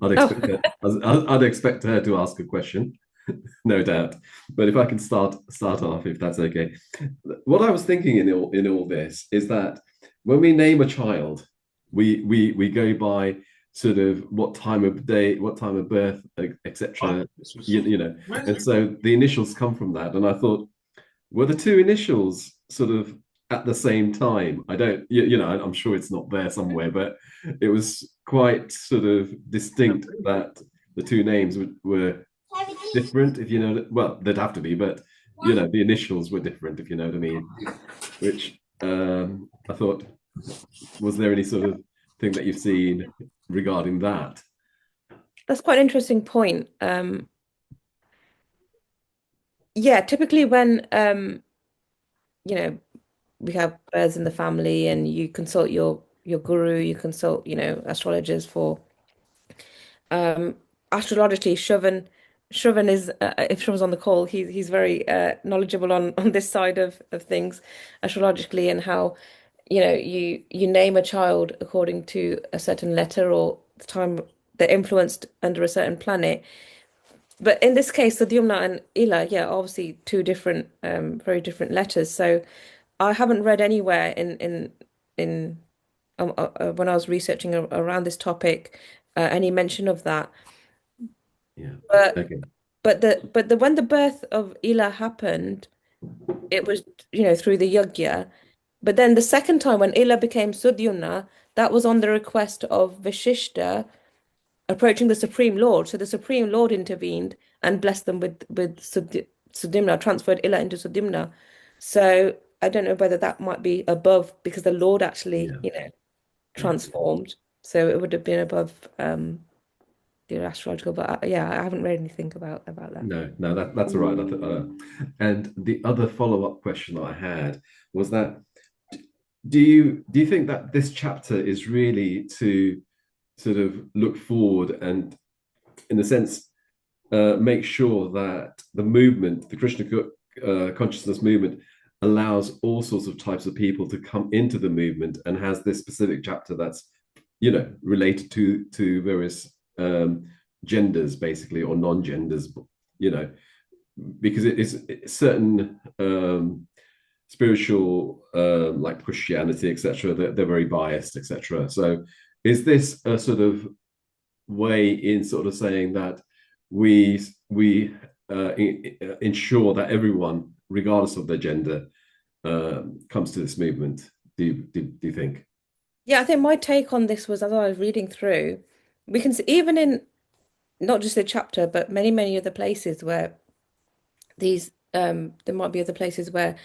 I'd expect her to ask a question, no doubt. But if I can start off, if that's okay. What I was thinking in all this is that when we name a child, we go by sort of what time of day, what time of birth, etc. You know, and so the initials come from that. And I thought, were the two initials sort of at the same time? I don't, you know, I'm sure it's not there somewhere, but it was quite sort of distinct that the two names were different, if you know. Well, they'd have to be, but you know, the initials were different, if you know what I mean. Which I thought, was there any sort of thing that you've seen regarding that? That's quite an interesting point. Yeah, typically when you know, we have birds in the family and you consult your guru, you consult, astrologers for astrologically, Shravan is if Shravan's on the call, he's very knowledgeable on this side of things astrologically and how you name a child according to a certain letter or the time they're influenced under a certain planet. But in this case, Sudyumna and Ila, yeah, obviously two different, very different letters. So I haven't read anywhere in when I was researching around this topic any mention of that. Yeah. But Okay. but the when the birth of Ila happened, it was through the yajna. But then the second time when Ila became Sudyumna, that was on the request of Vashishta approaching the Supreme Lord. So the Supreme Lord intervened and blessed them with Sudyumna, transferred Ila into Sudyumna. So I don't know whether that might be above because the Lord actually, Yeah. Yeah. transformed. So it would have been above the astrological. But yeah, I haven't read anything about that. No, that's all right. And the other follow-up question that I had was that do you think that this chapter is really to sort of look forward and, in a sense, make sure that the movement, the Krishna consciousness movement, allows all sorts of types of people to come into the movement, and has this specific chapter that's related to various genders, basically, or non-genders, because it is certain spiritual, like Christianity, etc. They're very biased, etc. So is this a sort of way in sort of saying that we ensure that everyone, regardless of their gender, comes to this movement? Do you think? Yeah, I think my take on this was as I was reading through, we can see even in not just the chapter, but many other places where there might be other places where,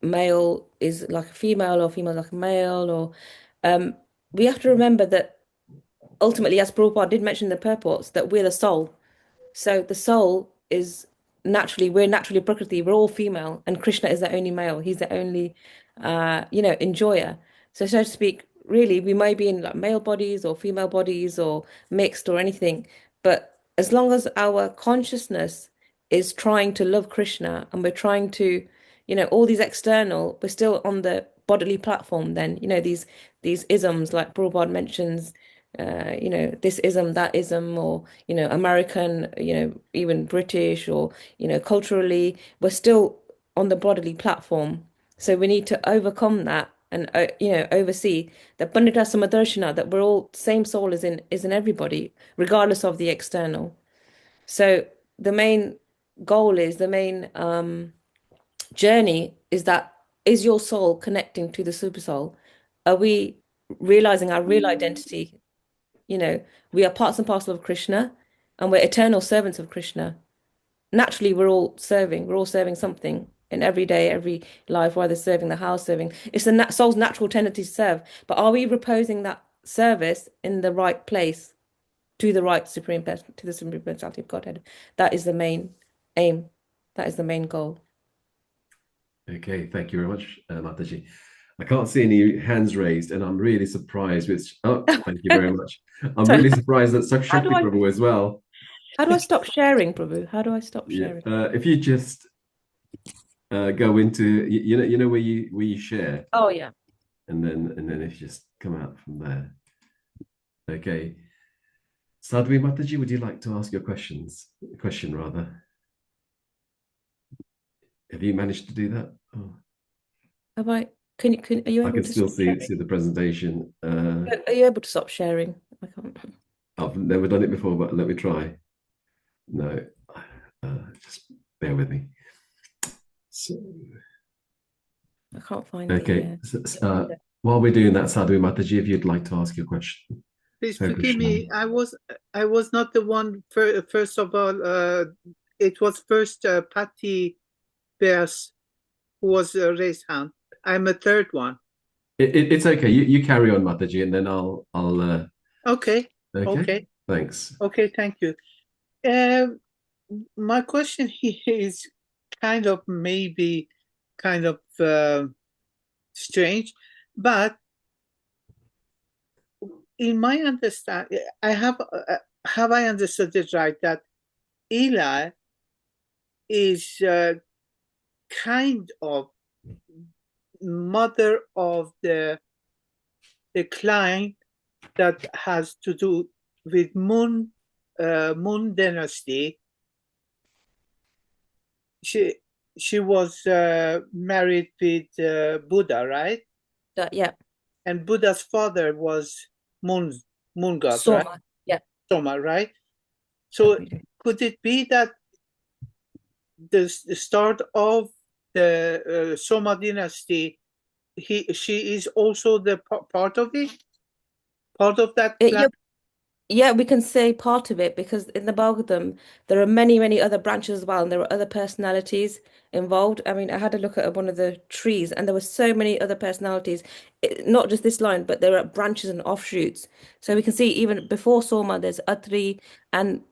male is like a female or female like a male, or um, we have to remember that ultimately, as Prabhupada did mention in the purports, that we're the soul. So the soul is we're naturally Prakriti, we're all female, and Krishna is the only male. He's the only, enjoyer. So to speak, really, we may be in like male bodies or female bodies or mixed or anything, but as long as our consciousness is trying to love Krishna and we're trying to, all these external, we're still on the bodily platform, then, these isms like Prabhupada mentions, this ism, that ism, or, American, even British, or, culturally, we're still on the bodily platform. So we need to overcome that and, oversee that Pandita Samadarshana, that we're all same soul is in everybody, regardless of the external. So the main goal is the main journey is that is your soul connecting to the super soul? Are we realizing our real identity? We are parts and parcel of Krishna and we're eternal servants of Krishna. Naturally, we're all serving something in every day, every life, whether serving the house, serving. It's the soul's natural tendency to serve. But are we reposing that service in the right place to the right to the supreme personality of Godhead? That is the main aim. That is the main goal. Okay, thank you very much, Mataji. I can't see any hands raised, and I'm really surprised with. Oh, thank you very much. I'm So really surprised that how do Shakti I Prabhu as well. how do I stop sharing, Prabhu? How do I stop Yeah, sharing? if you just go into you know where you share, Oh yeah. and then if you just come out from there. Okay. Sadhvi Mataji, would you like to ask your question rather? Have you managed to do that? Oh, Have I? Are you I able can to still stop sharing? see the presentation. Are you able to stop sharing? I can't. I've never done it before, but let me try. No, just bear with me. So, I can't find okay. the. While we're doing that, Sadhvi Mataji, if you'd like to ask your question. Please Hare forgive Krishna. me. I was not the one. First of all, it was first Patty Bears who was raised hand. I'm a third one. It's okay. You carry on, Mataji, and then I'll. Okay. Okay. Okay. Thanks. Okay. Thank you. My question here is kind of maybe kind of strange, but in my understanding, have I understood it right that Eli is kind of mother of the client that has to do with Moon dynasty. She was married with Buddha, right? Yeah. And Buddha's father was Moon god, Soma. right? Yeah. Soma, right? So could it be that the start of the Soma dynasty, she is also the part of it, part of that clan? Yeah, we can say part of it because in the Bhagavatam there are many, many other branches as well, and there are other personalities involved. I mean, I had a look at one of the trees, and there were so many other personalities, not just this line, but there are branches and offshoots. So we can see even before Soma, there's Atri and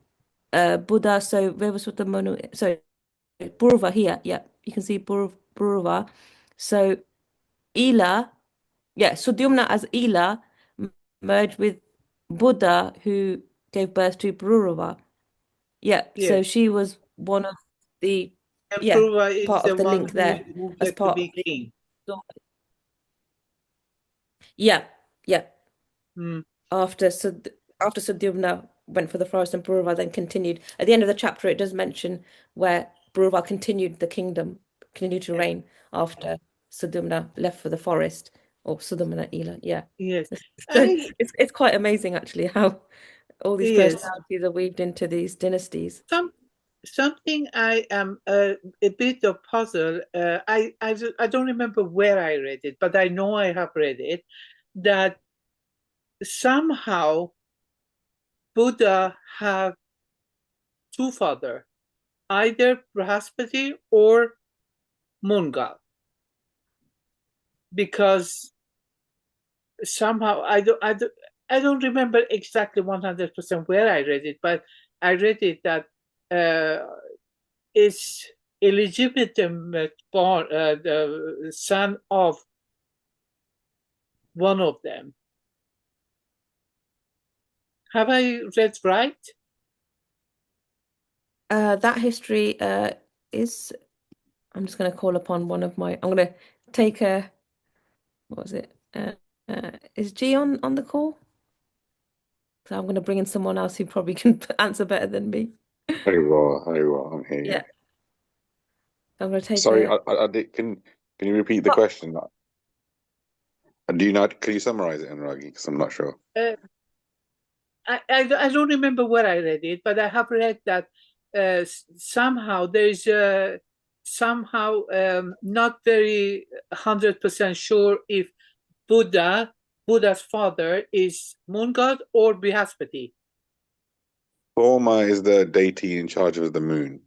Buddha. So Vivaswata Manu, so Purva here, yeah, you can see Purva. So Ela, yeah, Sudyumna as Ela merged with Buddha, who gave birth to Purva. Yeah, so Yes. she was one of the And Purva is part the of the one link there who as get to part be of the king. yeah, yeah. Mm. After Sudyumna went for the forest and Purva then continued. At the end of the chapter, it does mention where Purva continued the kingdom, continued to reign after Sudyumna left for the forest, or Sudyumna Ela. Yeah. Yes. So it's quite amazing actually how all these Yes. personalities are weaved into these dynasties. Something I am a bit of puzzle. I don't remember where I read it, but I know I have read it, that somehow Buddha have two father, either Brahaspati or Moon god, because somehow I don't remember exactly 100% where I read it, but I read it that is illegitimate born, the son of one of them. Have I read right? That history is. I'm just going to call upon one of my. I'm going to take a. What was it? Is G on the call? So I'm going to bring in someone else who probably can answer better than me. Very well, I'm here. Yeah. I'm going to take. Sorry, I did. Can you repeat the question? Do you not? Can you summarize it, Anuragi? Because I'm not sure. I don't remember where I read it, but I have read that somehow there is somehow not very 100% sure if Buddha's father is Moon god or Brihaspati. Soma is the deity in charge of the moon.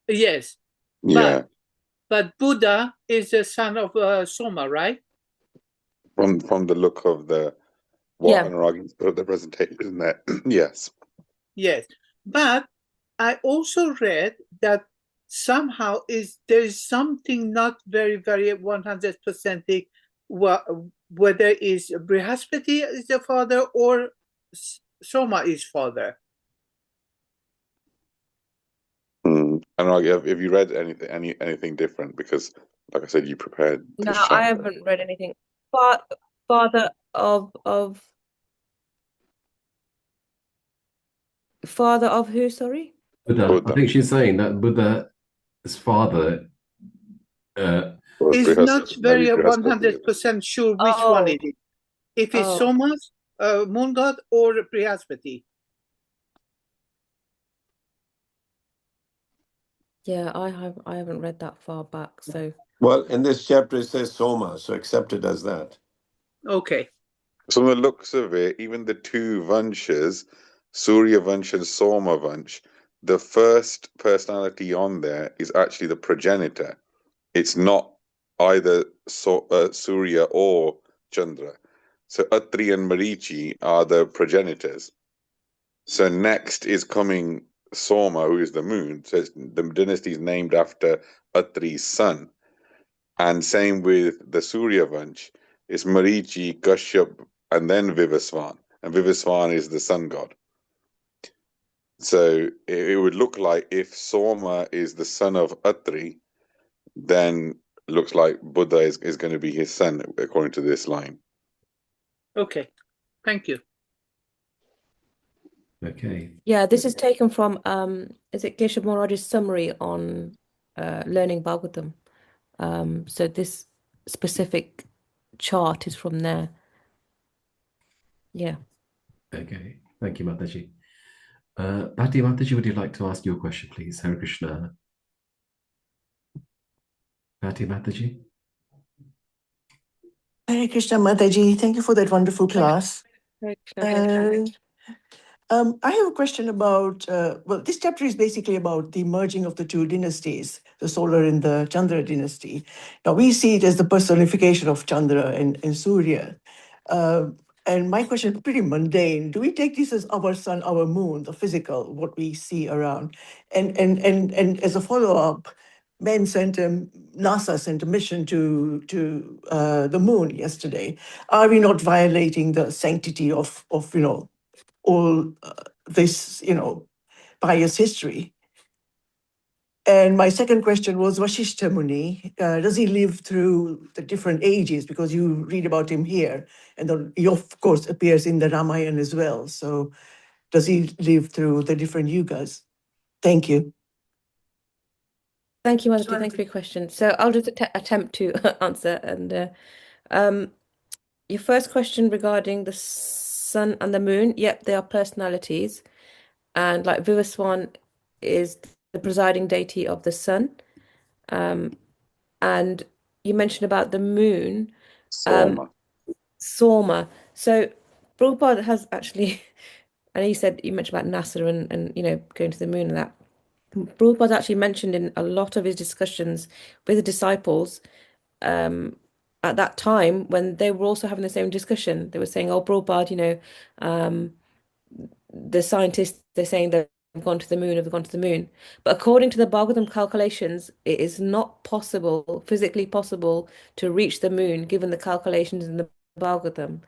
Yes. Yeah. But Buddha is the son of Soma, right? From the look of Anuragi's put the presentation there. Yes. Yes. But I also read that somehow there is something not very, very 100% whether is Brihaspati is the father or Soma is father. Anuragi, have you read anything different? Because, like I said, you prepared this No, chapter. I haven't read anything. Father of Father of who, sorry? Buddha. Buddha. I think she's saying that Buddha's father. Or Is not maybe very Brihaspati. 100% sure which one it is. If it's Oh. Somas, moon god, or Brihaspati. Yeah, I haven't read that far back, so Well, in this chapter it says Soma, so accept it as that. Okay. From the looks of it, even the two Vanshas, Surya Vansh and Soma Vansh, the first personality on there is actually the progenitor. It's not either Surya or Chandra. So Atri and Marichi are the progenitors. So next is coming Soma, who is the moon. So the dynasty is named after Atri's son. And same with the Surya Vansh. It's Marichi, Kashyap, and then Vivaswan. And Vivaswan is the sun god. So it would look like if Soma is the son of Atri, then it looks like Buddha is going to be his son, according to this line. Okay. Thank you. Okay. yeah, this is taken from is it Keshav Maharaj's summary on learning Bhagavatam. So this specific chart is from there. Yeah. Okay. Thank you, Mataji. Bhakti Mataji, would you like to ask your question, please? Hare Krishna. Bhakti Mataji. Hare Krishna Mataji, thank you for that wonderful class. Hare Krishna. I have a question about, well, this chapter is basically about the merging of the two dynasties, the Solar and the Chandra dynasty. Now, we see it as the personification of Chandra and Surya. And my question is pretty mundane. Do we take this as our sun, our moon, the physical, what we see around? And as a follow-up, NASA sent a mission to the moon yesterday. Are we not violating the sanctity of all this, pious history? And my second question was Vashishta Muni. Does he live through the different ages? Because you read about him here, and then he of course appears in the Ramayana as well. So does he live through the different yugas? Thank you. Thank you, Mataji. Thanks for your question. So I'll just attempt to answer. And your first question regarding the sun and the moon, yep, they are personalities. And like Vivaswan is the presiding deity of the sun. And you mentioned about the moon, Soma. Soma. So Prabhupada has actually, I know you mentioned about NASA and going to the moon and that. Prabhupada actually mentioned in a lot of his discussions with the disciples at that time when they were also having the same discussion. They were saying, "Oh, Prabhupada, the scientists they're saying they've gone to the moon, have gone to the moon." But according to the Bhagavatam calculations, it is not possible, physically possible, to reach the moon given the calculations in the Bhagavatam.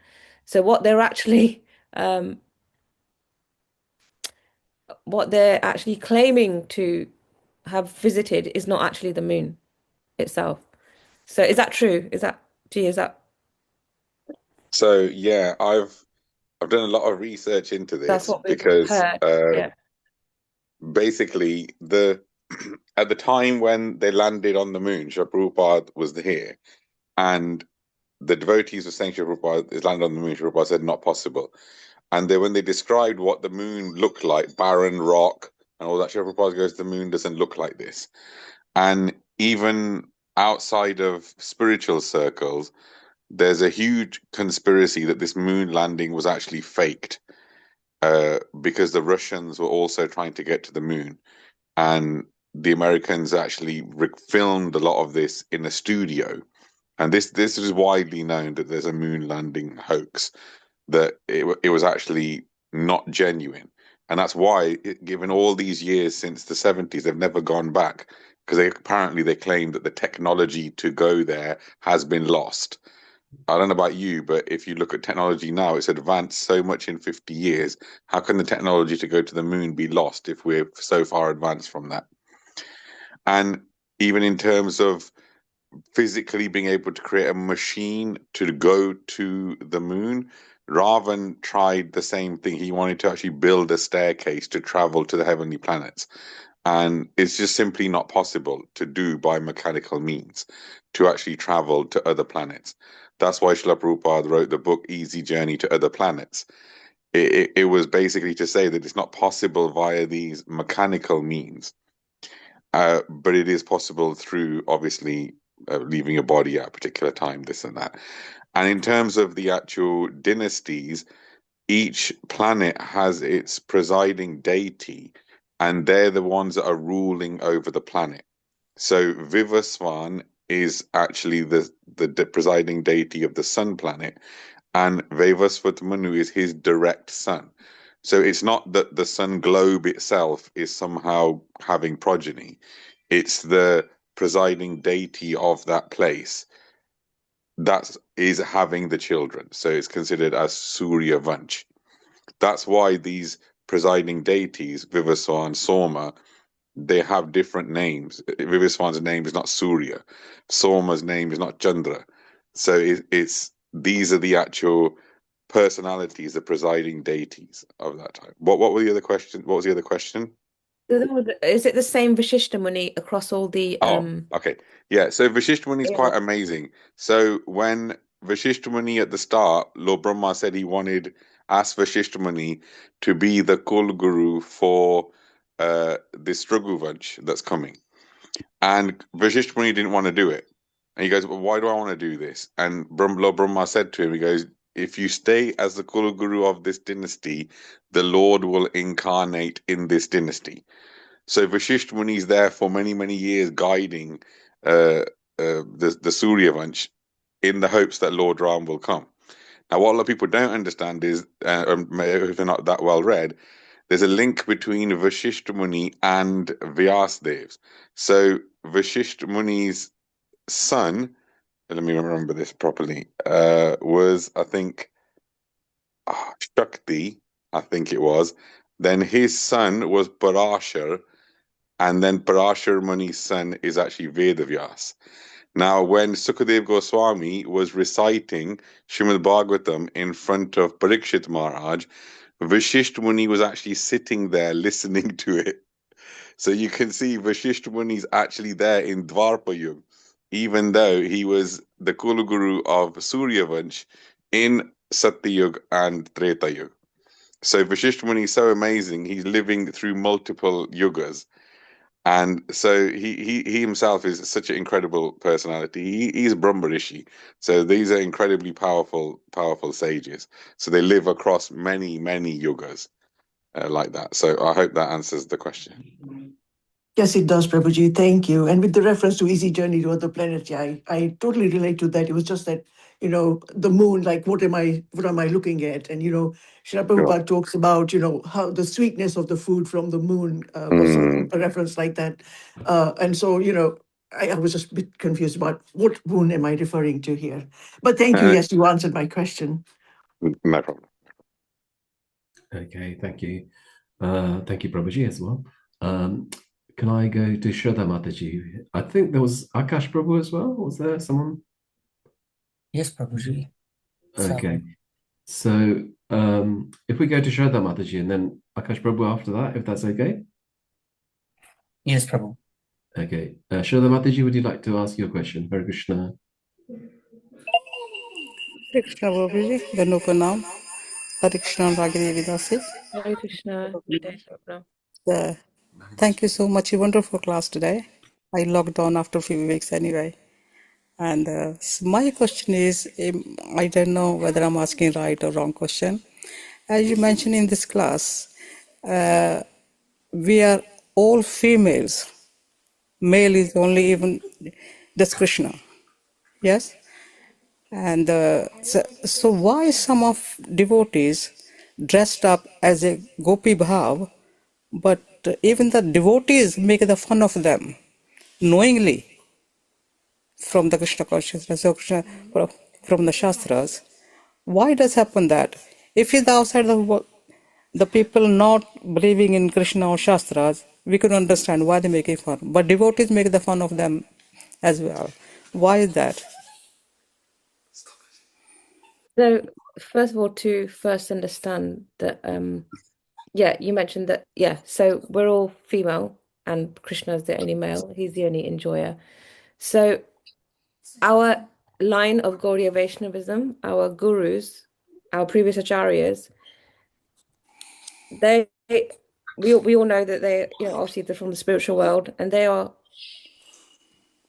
So what they're actually claiming to have visited is not actually the moon itself. So is that true? Is that So yeah, I've done a lot of research into that's this what we've because heard? Yeah. basically at the time when they landed on the moon, Srila Prabhupada was here, and the devotees were saying Srila Prabhupada is landed on the moon. Srila Prabhupada said not possible. And then when they described what the moon looked like, barren rock and all that, Srila Prabhupada goes, the moon doesn't look like this. And even outside of spiritual circles, there's a huge conspiracy that this moon landing was actually faked because the Russians were also trying to get to the moon. And the Americans actually filmed a lot of this in a studio. And this is widely known that there's a moon landing hoax, that it was actually not genuine. And that's why, given all these years since the 70s, they've never gone back, because apparently they claim that the technology to go there has been lost. I don't know about you, but if you look at technology now, it's advanced so much in 50 years. How can the technology to go to the moon be lost if we're so far advanced from that? And even in terms of physically being able to create a machine to go to the moon, Ravan tried the same thing. He wanted to actually build a staircase to travel to the heavenly planets. And it's just simply not possible to do by mechanical means to actually travel to other planets. That's why Srila Prabhupada wrote the book Easy Journey to Other Planets. It was basically to say that it's not possible via these mechanical means, but it is possible through, obviously, leaving your body at a particular time, this and that. And in terms of the actual dynasties, each planet has its presiding deity, and they're the ones that are ruling over the planet. So Vivaswan is actually the presiding deity of the sun planet, and Vevasvat Manu is his direct son. So it's not that the sun globe itself is somehow having progeny. It's the presiding deity of that place that is having the children. So it's considered as Surya Vansh. That's why these presiding deities, Vivaswan, Soma, they have different names. Vivaswan's name is not Surya. Soma's name is not Chandra. So it's these are the actual personalities, the presiding deities of that time. What were the other question? What was the other question? Is it the same Vashishta Muni across all the Okay. Yeah, so Vashishta Muni is Yeah. quite amazing. So when Vashishta Muni at the start, Lord Brahma said he asked Vashishta Muni to be the Kul Guru for this Raghuvansh that's coming. And Vashishta Muni didn't want to do it. And he goes, well, why do I want to do this? And Lord Brahma said to him, he goes, if you stay as the Kul Guru of this dynasty, the Lord will incarnate in this dynasty. So Vashishta Muni is there for many, many years guiding the Surya Vansh in the hopes that Lord Ram will come. Now, what a lot of people don't understand is, if they're not that well read, there's a link between Vashishta Muni and Vyasdev. So Vashishta Muni's son, let me remember this properly, was, I think, Shakti, I think it was. Then his son was Parashar, and then Parashar Muni's son is actually Vedavyas. Now, when Sukadev Goswami was reciting Srimad Bhagavatam in front of Parikshit Maharaj, Vashishta Muni was actually sitting there listening to it. So you can see Vashishta Muni is actually there in Dwarpa Yuga, even though he was the Kulu Guru of Surya Vansh in Satya Yuga and Treta Yuga. So Vashishta Muni is so amazing. He's living through multiple yugas. And so he himself is such an incredible personality. He's Brahma Rishi. So these are incredibly powerful sages. So they live across many, many yugas like that. So I hope that answers the question. Yes, it does, Prabhuji. Thank you. And with the reference to Easy Journey to Other Planets, yeah, I totally relate to that. It was just that, the moon, like what am I looking at? And Srila Prabhupada talks about, how the sweetness of the food from the moon was a reference like that. And so, I was just a bit confused about what moon am I referring to here. But thank you. Yes, you answered my question. No problem. Okay, thank you. Thank you, Prabhuji, as well. Can I go to Shraddha Mataji? I think there was Akash Prabhu as well. Was there someone? Yes, Prabhuji. Okay. So if we go to Shraddha Mataji and then Akash Prabhu after that, if that's okay? Yes, Prabhu. Okay. Shraddha Mataji, would you like to ask your question? Hare Krishna. Hare Krishna, Prabhuji. Danupranam. Hare Krishna, Anuragi Devidasi. Hare Krishna. Thank you so much. A wonderful class today. I logged on after a few weeks anyway. And so my question is, I don't know whether I'm asking right or wrong question. As you mentioned in this class, we are all females. Male is only even just Krishna. Yes? And so why some of devotees dressed up as a gopi bhav, but even the devotees make the fun of them knowingly from the Krishna consciousness or from the Shastras? Why does happen that? If it's outside the people not believing in Krishna or Shastras, we could understand why they're making fun. But devotees make the fun of them as well. Why is that? So first of all, to first understand that, yeah, you mentioned that, yeah, so we're all female and Krishna is the only male. He's the only enjoyer. So our line of Gaudiya Vaishnavism, our gurus, our previous acharyas, they we all know that they, obviously they're from the spiritual world, and they are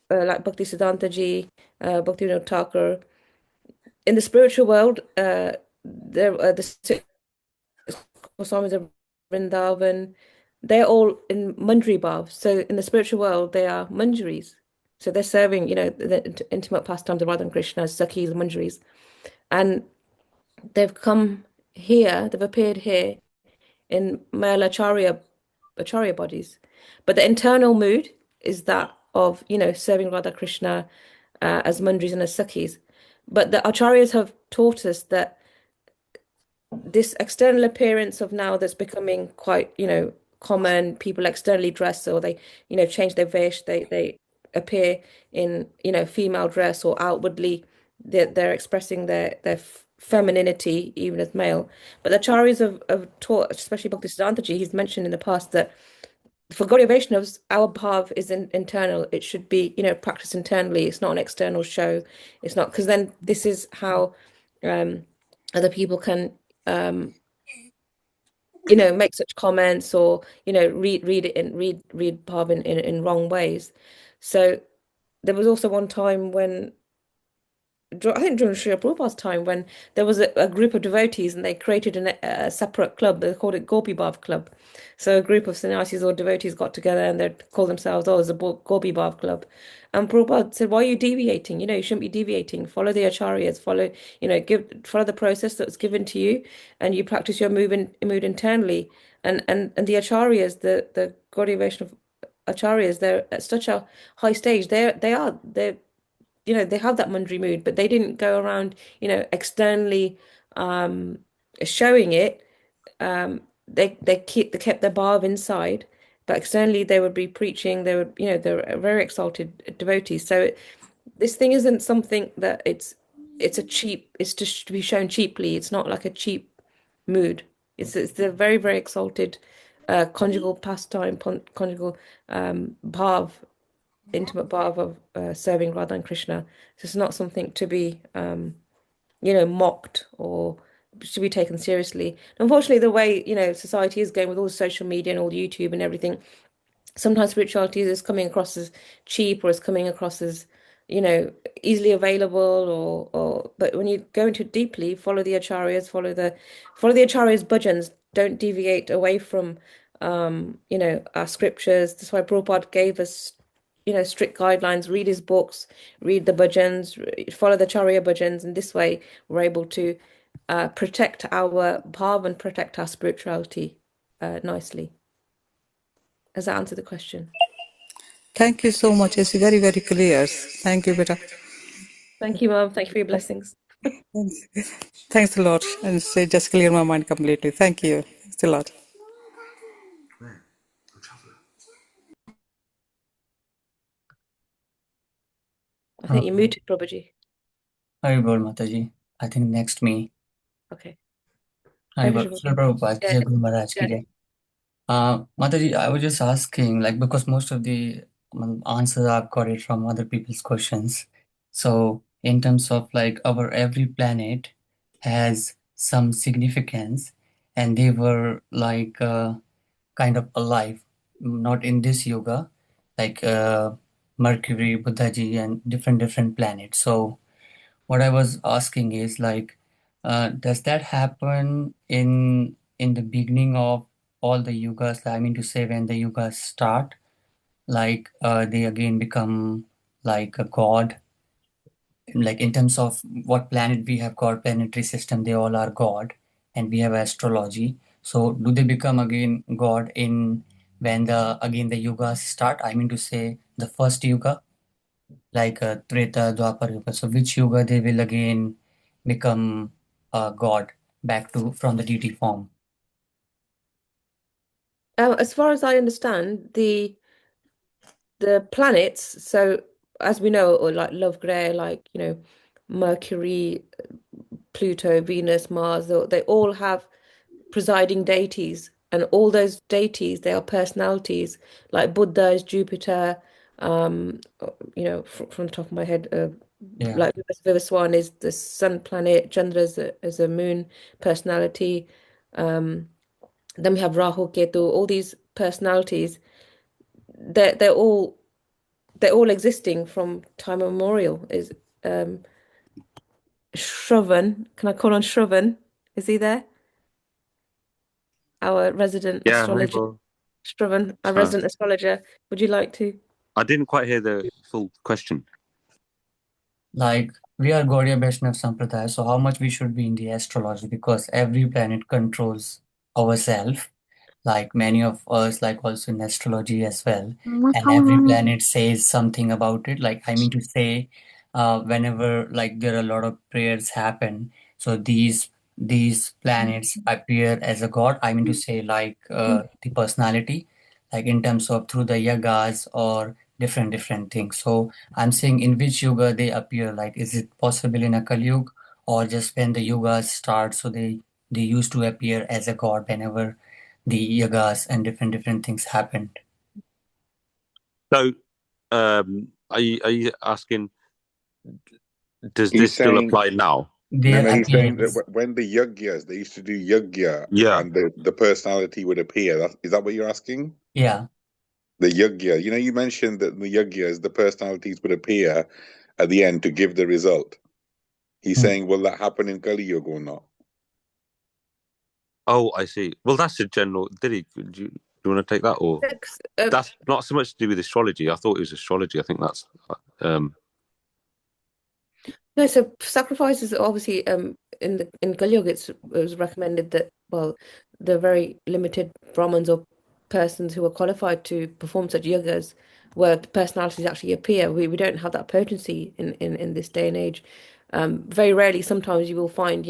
like Bhakti Siddhanta Ji, Bhakti Vinod Thakur. In the spiritual world, the six Goswamis of Vrindavan, they're all in Manjari Bhav. So in the spiritual world, they are Manjaris. So they're serving, the intimate pastimes of Radha and Krishna, Sakhis, Manjaris. And they've come here, they've appeared here in male acharya bodies. But the internal mood is that of, serving Radha Krishna as Manjaris and as Sakhis. But the acharyas have taught us that this external appearance of now that's becoming quite, common, people externally dress or they, change their vesh, they appear in, female dress or outwardly they're expressing their femininity even as male. But the acharyas have taught, especially Bhaktisiddhanta Ji, he's mentioned in the past that for Gaudiya Vaishnavas, our bhav is internal. It should be, practiced internally. It's not an external show. It's not, because then this is how other people can make such comments or read it and read bhav in wrong ways. So there was also one time when I think during Srila Prabhupada's time when there was a group of devotees and they created a separate club. They called it Gopi Bhav Club. So a group of sannyasis or devotees got together and they called themselves, oh, it's a Gopi Bhav Club. And Prabhupada said, why are you deviating? You shouldn't be deviating. Follow the acharyas, follow the process that's given to you, and you practice your mood internally. And the acharyas, the Gaudiya Vaishnava acharyas, they're at such a high stage. They're they have that Mundry mood, but they didn't go around, externally showing it. They kept their bhav inside, but externally they would be preaching. They would, they're very exalted devotees. So this thing isn't something that it's a cheap. It's just to be shown cheaply. It's not like a cheap mood. It's a very very exalted conjugal pastime, conjugal bhav, intimate bhav of serving Radha and Krishna. So it's not something to be, mocked or to be taken seriously. Unfortunately, the way, society is going with all the social media and all YouTube and everything, sometimes spirituality is coming across as cheap or is coming across as, easily available or but when you go into it deeply, follow the acharyas, follow the acharyas' bhajans, don't deviate away from our scriptures. That's why Prabhupada gave us, strict guidelines, read his books, read the bhajans, follow the charya bhajans, and this way we're able to protect our bhav and protect our spirituality nicely. Does that answer the question? Thank you so much. It's very, very clear. Thank you, beta. Thank you, Mom. Thank you for your blessings. Thanks a lot. And it just clear my mind completely. Thank you. Thanks a lot. I think you muted, Prabhuji. Haribol Mataji. I think next me. Okay. Haribol. Prabhuji. Srila Prabhupada, Jai Guru Maharaj ki jai. Mataji, I was just asking, like, because most of the answers I've got it from other people's questions. So, in terms of like our every planet has some significance, and they were like kind of alive, not in this yoga, like Mercury, Buddhaji, and different planets. So, what I was asking is like, does that happen in the beginning of all the yugas? I mean to say, when the yugas start, like they again become like a god. Like in terms of what planet we have got, planetary system, they all are god, and we have astrology. So do they become again god in when the again the yugas start? I mean to say the first yuga, like Treta, Dwapar Yuga. So which yuga they will again become god back to from the deity form? As far as I understand, the planets, so as we know, or like Love Grey, like, Mercury, Pluto, Venus, Mars, they all have presiding deities, and all those deities, they are personalities. Like Buddha is Jupiter, from the top of my head, Yeah. like Vivaswan is the sun planet, Chandra is a moon personality. Then we have Rahu, Ketu, all these personalities. They're all existing from time immemorial. Is Shravan? Can I call on Shravan? Is he there? Our resident Yeah, hi, astrologer. Bo. Shravan, our resident astrologer. Would you like to? I didn't quite hear the full question. Like we are Gaudiya Vaishnav Sampradaya, so how much we should be in the astrology because every planet controls ourselves. Like many of us, like also in astrology as well, and every planet says something about it. Like I mean to say, whenever like there are a lot of prayers happen, so these planets appear as a god. I mean to say like the personality, like in terms of through the yagas or different things. So I'm saying in which yuga they appear. Like is it possible in a Kali Yuga or just when the yugas start? So they used to appear as a god whenever the yagas and different things happened. So, are you asking, does He's this still saying apply now? no, Their no. He's saying appearance. that when the Yagyas, they used to do Yagya, Yeah. and the personality would appear. Is that what you're asking? Yeah. The Yagya. You mentioned that the Yagyas, the personalities would appear at the end to give the result. He's saying, will that happen in Kali Yuga or not? Oh, I see. Well, that's a general. Do you want to take that, or that's not so much to do with astrology? I thought it was astrology. I think that's. No, so sacrifices obviously in Kali Yuga it was recommended that the very limited Brahmins or persons who are qualified to perform such yagas where the personalities actually appear. We don't have that potency in this day and age. Very rarely, sometimes you will find,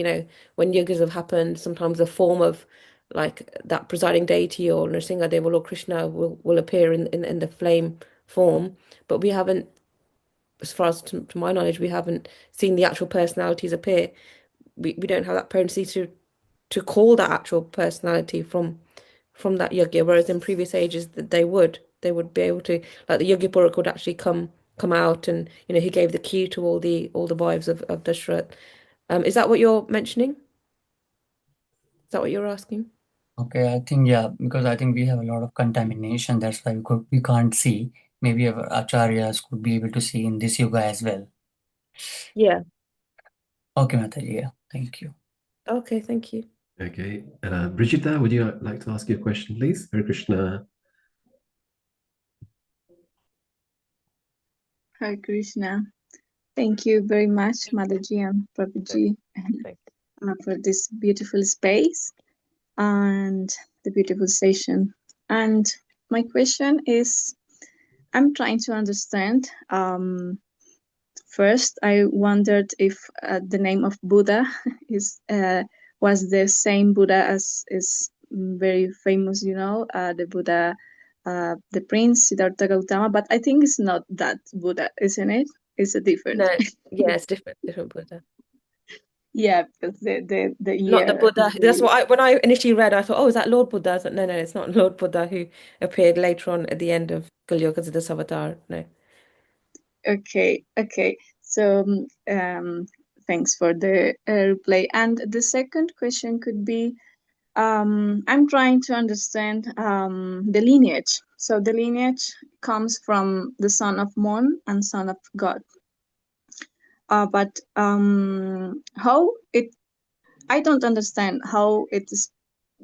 when yagas have happened, sometimes a form of like that presiding deity or Nrsimha or Krishna will appear in the flame form, but we haven't, as far as to my knowledge, we haven't seen the actual personalities appear. We don't have that potency to call that actual personality from that yogya, whereas in previous ages that they would be able to, like the Yogi Purak would actually come out, and he gave the key to all the wives of Dashrath. Is that what you're mentioning? Is that what you're asking? Okay, I think yeah, because I think we have a lot of contamination. That's why we can't see. Maybe our acharyas could be able to see in this yoga as well. Yeah. Okay, Mataji, yeah. Thank you. Okay, thank you. Okay. Brigitta, would you like to ask your question, please? Hare Krishna. Hare Krishna. Thank you very much, Mataji and Prabhuji, for this beautiful space and the beautiful session. And my question is, I'm trying to understand. First, I wondered if the name of Buddha was the same Buddha as is very famous, the Buddha, the Prince Siddhartha Gautama. But I think it's not that Buddha, isn't it? It's a different. No, yeah, it's different Buddha. Yeah, because the Not the Buddha. That's what when I initially read, I thought, oh, is that Lord Buddha? I thought, no, it's not Lord Buddha who appeared later on at the end of Kali Yuga as the avatar. No. Okay. So thanks for the reply. And the second question could be, I'm trying to understand the lineage. So the lineage comes from the son of Mon and son of God. But how it, I don't understand how it is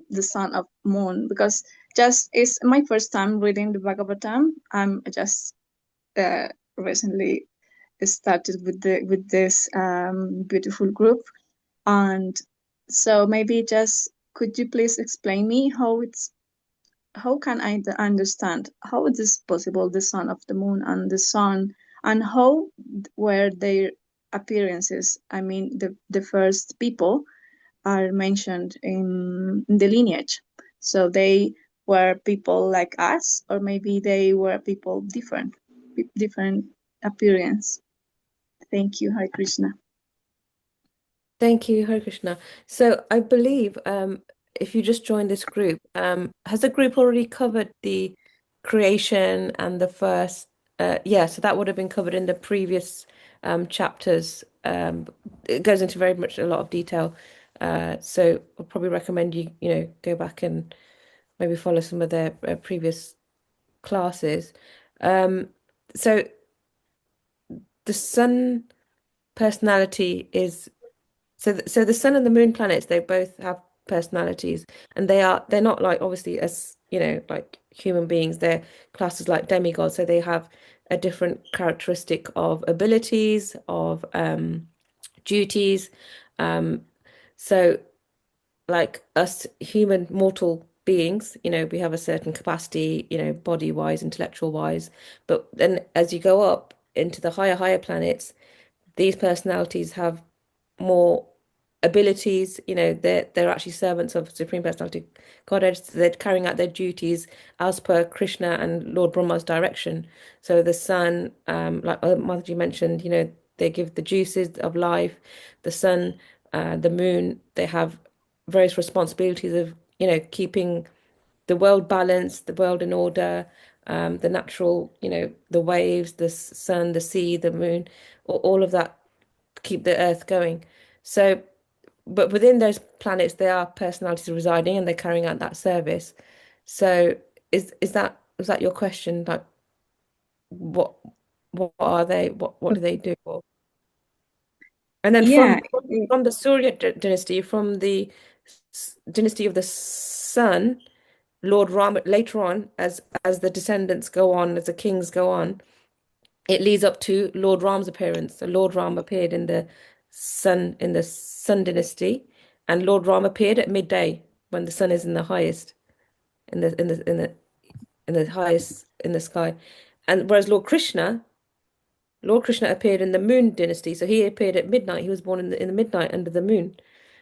the son of Mon, because just it's my first time reading the Bhagavatam. I'm just recently started with this beautiful group, and so maybe just could you please explain me how can I understand how it is possible, the son of the moon and the sun, and how were their appearances? I mean, the first people are mentioned in the lineage, so they were people like us, or maybe they were people different appearance. Thank you, Hare Krishna. Thank you, Hare Krishna. So I believe if you just joined this group, has the group already covered the creation and the first? Yeah, so that would have been covered in the previous chapters. It goes into very much a lot of detail. So I'd probably recommend you go back and maybe follow some of their previous classes. So the sun personality is. So the sun and the moon planets, they both have personalities, and they're not like obviously as like human beings. They're classed as like demigods, so they have a different characteristic of abilities, of duties. Um, so like us human mortal beings, we have a certain capacity, body wise, intellectual wise. But then as you go up into the higher planets, these personalities have more abilities. They're actually servants of Supreme Personality Godhead. So they're carrying out their duties as per Krishna and Lord Brahma's direction. So the sun, like Mataji mentioned, they give the juices of life. The sun, the moon, they have various responsibilities of, keeping the world balanced, the world in order, the natural, the waves, the sun, the sea, the moon, all of that keep the earth going. So, but within those planets, there are personalities residing and they're carrying out that service. So, was that your question? Like, what what are they? What do they do? And then Yeah. from the Surya dynasty, from the dynasty of the sun, Lord Rama later on, as the descendants go on, as the kings go on, it leads up to Lord Ram's appearance. So Lord Ram appeared in the Sun dynasty, and Lord Ram appeared at midday when the sun is in the highest, in the highest in the sky. And whereas Lord Krishna appeared in the Moon dynasty, so he appeared at midnight. He was born in the midnight under the moon.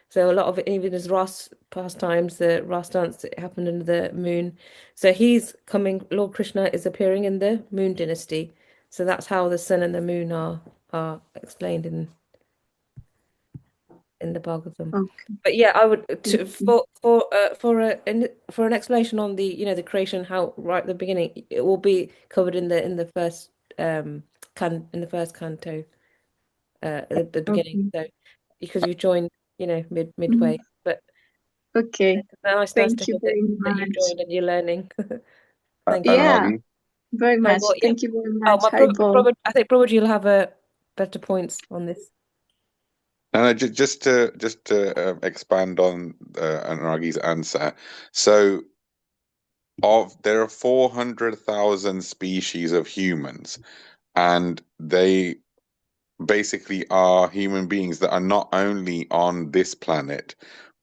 So a lot of it, even his Ras pastimes, the Ras dance, it happened under the moon. So he's coming. Lord Krishna is appearing in the Moon dynasty. So that's how the sun and the moon are explained in the Bhagavatam. Okay. But yeah, I would for an explanation on the creation, how right at the beginning, it will be covered in the first in the first canto at the beginning. Okay. So because you joined midway, Mhm. but Okay. nice Thank to you hear very that you much. joined and you're learning. Thank you. Yeah, Anuragi. very Hi, much. yeah. Thank you very Oh, much, my Haribol. I think probably you'll have a better points on this. And just to expand on Anuragi's answer. So there are 400,000 species of humans, and they basically are human beings that are not only on this planet,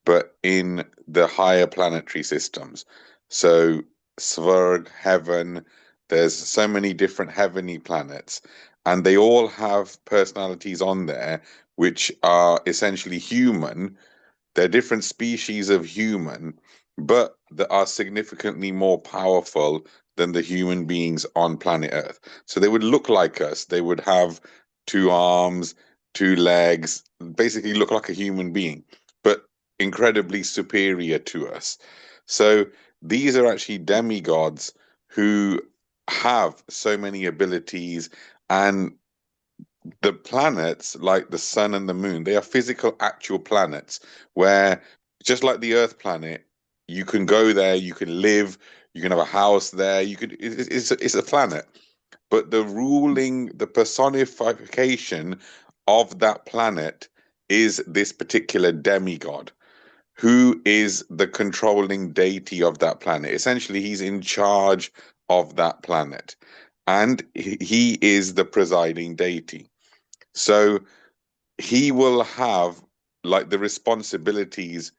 but in the higher planetary systems. So Svarg, heaven, there's so many different heavenly planets, and they all have personalities on there which are essentially human. They're different species of human, but that are significantly more powerful than the human beings on planet Earth. So they would look like us. They would have two arms, two legs, basically look like a human being, but incredibly superior to us. So these are actually demigods who have so many abilities, and the planets, like the sun and the moon, they are physical, actual planets where, just like the Earth planet, you can go there, you can live, you can have a house there. It's a planet, but the personification of that planet is this particular demigod, who is the controlling deity of that planet. Essentially, he's in charge of that planet, and he is the presiding deity. So he will have like the responsibilities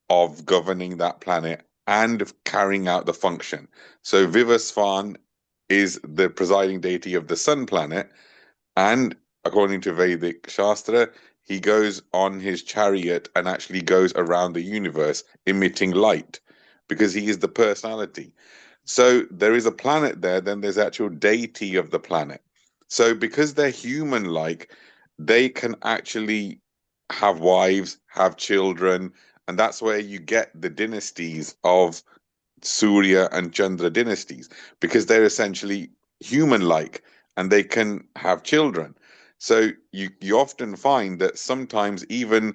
of governing that planet and of carrying out the function. So Vivasvan is the presiding deity of the sun planet, and according to Vedic Shastra, he goes on his chariot and actually goes around the universe emitting light because he is the personality. So there is a planet there, then there's actual deity of the planet. So because they're human like, they can actually have wives, have children, and that's where you get the dynasties of Surya and Chandra dynasties, because they're essentially human-like and they can have children. So you often find that sometimes even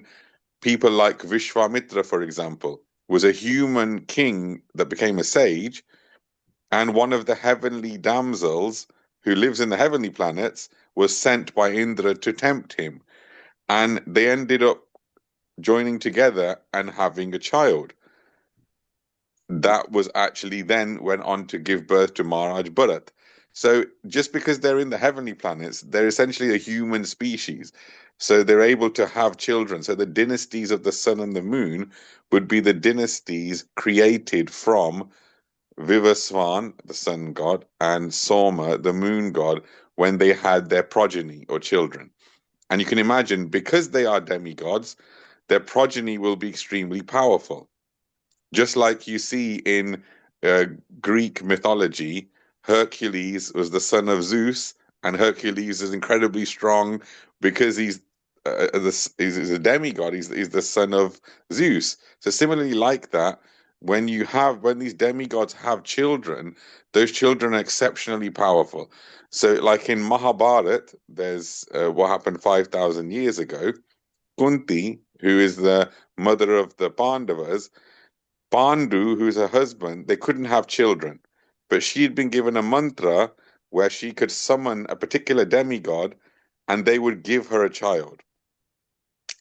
people like Vishwamitra, for example, was a human king that became a sage, and one of the heavenly damsels who lives in the heavenly planets was sent by Indra to tempt him, and they ended up joining together and having a child. That was actually then went on to give birth to Maharaj Bharat. So just because they're in the heavenly planets, they're essentially a human species. So they're able to have children. So the dynasties of the sun and the moon would be the dynasties created from Vivaswan, the sun god, and Soma, the moon god, when they had their progeny or children. And you can imagine, because they are demigods, their progeny will be extremely powerful. Just like you see in Greek mythology, Hercules was the son of Zeus, and Hercules is incredibly strong because he's a demigod. He's the son of Zeus. So similarly, like that, when these demigods have children, those children are exceptionally powerful. So, like in Mahabharata, there's what happened 5,000 years ago. Kunti, who is the mother of the Pandavas, Pandu, who's her husband, they couldn't have children, but she'd been given a mantra where she could summon a particular demigod and they would give her a child.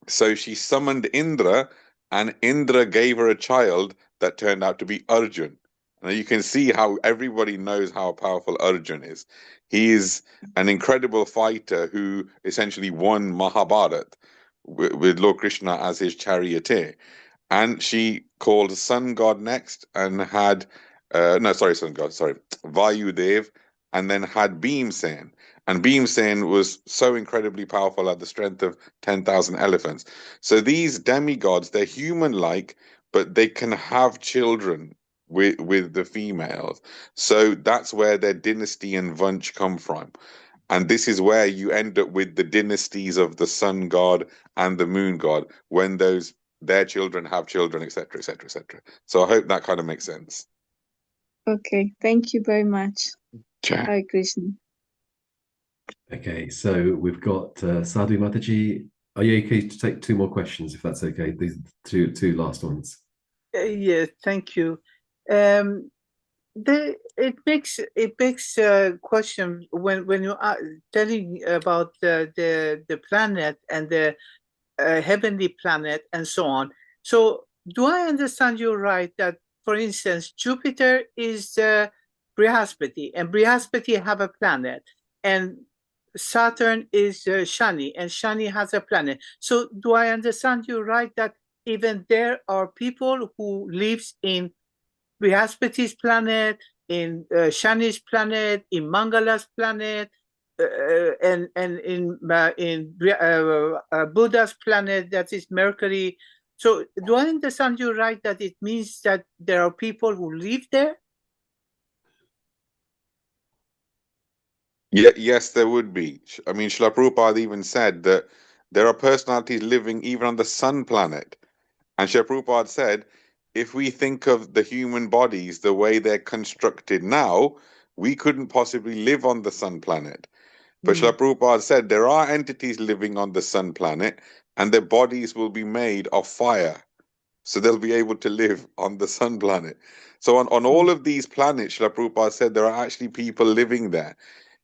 So she summoned Indra, and Indra gave her a child that turned out to be Arjun. Now you can see how everybody knows how powerful Arjun is. He is an incredible fighter who essentially won Mahabharata with Lord Krishna as his charioteer. And she called sun god next and had Vayudev, and then had Bhimsen. And Bhimsen was so incredibly powerful at the strength of 10,000 elephants. So these demigods, they're human-like, but they can have children with the females. So that's where their dynasty and Vanch come from. And this is where you end up with the dynasties of the sun god and the moon god, when their children have children, etc., etc., etc. So I hope that kind of makes sense. Okay, thank you very much. Sure. Hare Krishna. Okay, so we've got Sadhu Mataji. Are you okay to take two more questions, if that's okay? These are the two last ones. Yes, thank you. It makes a question when you are telling about the planet and the heavenly planet and so on. So do I understand you right that, for instance, Jupiter is Brihaspati, and Brihaspati have a planet, and Saturn is Shani, and Shani has a planet. So do I understand you right that even there are people who lives in Brihaspati's planet, in Shani's planet, in Mangala's planet, and in Buddha's planet, that is Mercury. So do I understand you right that it means that there are people who live there? Yeah, yes, there would be. I mean, Srila Prabhupada even said that there are personalities living even on the sun planet. And Srila Prabhupada said, if we think of the human bodies the way they're constructed now, we couldn't possibly live on the sun planet. But Srila Prabhupada said there are entities living on the sun planet, and their bodies will be made of fire. So they'll be able to live on the sun planet. So on all of these planets, Srila Prabhupada said there are actually people living there.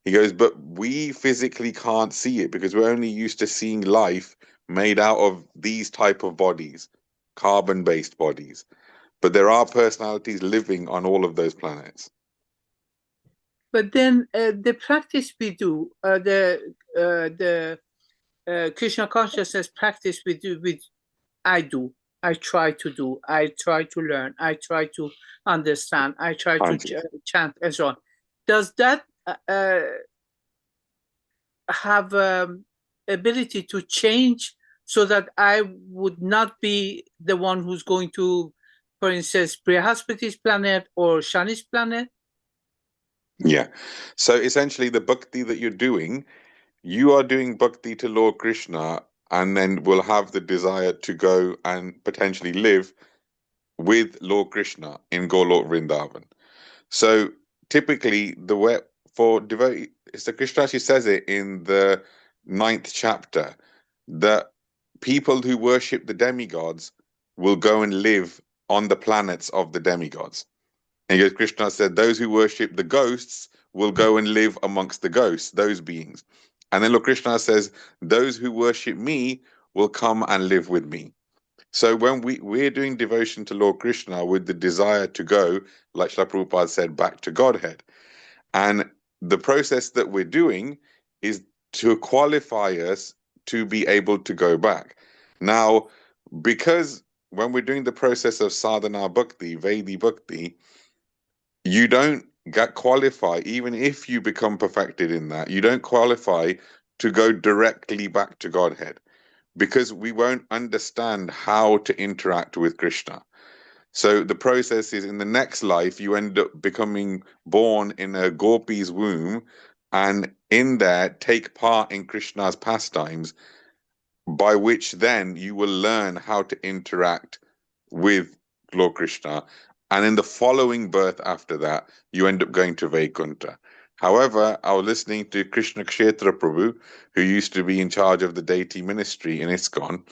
He goes, but we physically can't see it because we're only used to seeing life made out of these type of bodies, carbon-based bodies. But there are personalities living on all of those planets. But then the practice we do, the Krishna consciousness practice we do, I try to do, I try to learn, I try to understand, I try to chant and so on. Does that have ability to change so that I would not be the one who's going to, for instance, Brihaspati's planet or Shani's planet? Yeah. So essentially the bhakti that you're doing, you are doing bhakti to Lord Krishna and then will have the desire to go and potentially live with Lord Krishna in Golok Vrindavan. So typically, the way for devotee, so Krishna actually says it in the 9th chapter that people who worship the demigods will go and live on the planets of the demigods. And he goes, Krishna said, those who worship the ghosts will go and live amongst the ghosts, those beings. And then Lord Krishna says, those who worship me will come and live with me. So when we're doing devotion to Lord Krishna with the desire to go, like Srila Prabhupada said, back to Godhead. And the process that we're doing is to qualify us to be able to go back. Now, because when we're doing the process of sadhana bhakti, Vedi bhakti, you don't get qualify, even if you become perfected in that, you don't qualify to go directly back to Godhead, because we won't understand how to interact with Krishna. So the process is, in the next life, you end up becoming born in a gopi's womb, and in there take part in Krishna's pastimes, by which then you will learn how to interact with Lord Krishna. And in the following birth after that, you end up going to Vaikuntha. However, I was listening to Krishna Kshetra Prabhu, who used to be in charge of the deity ministry in ISKCON.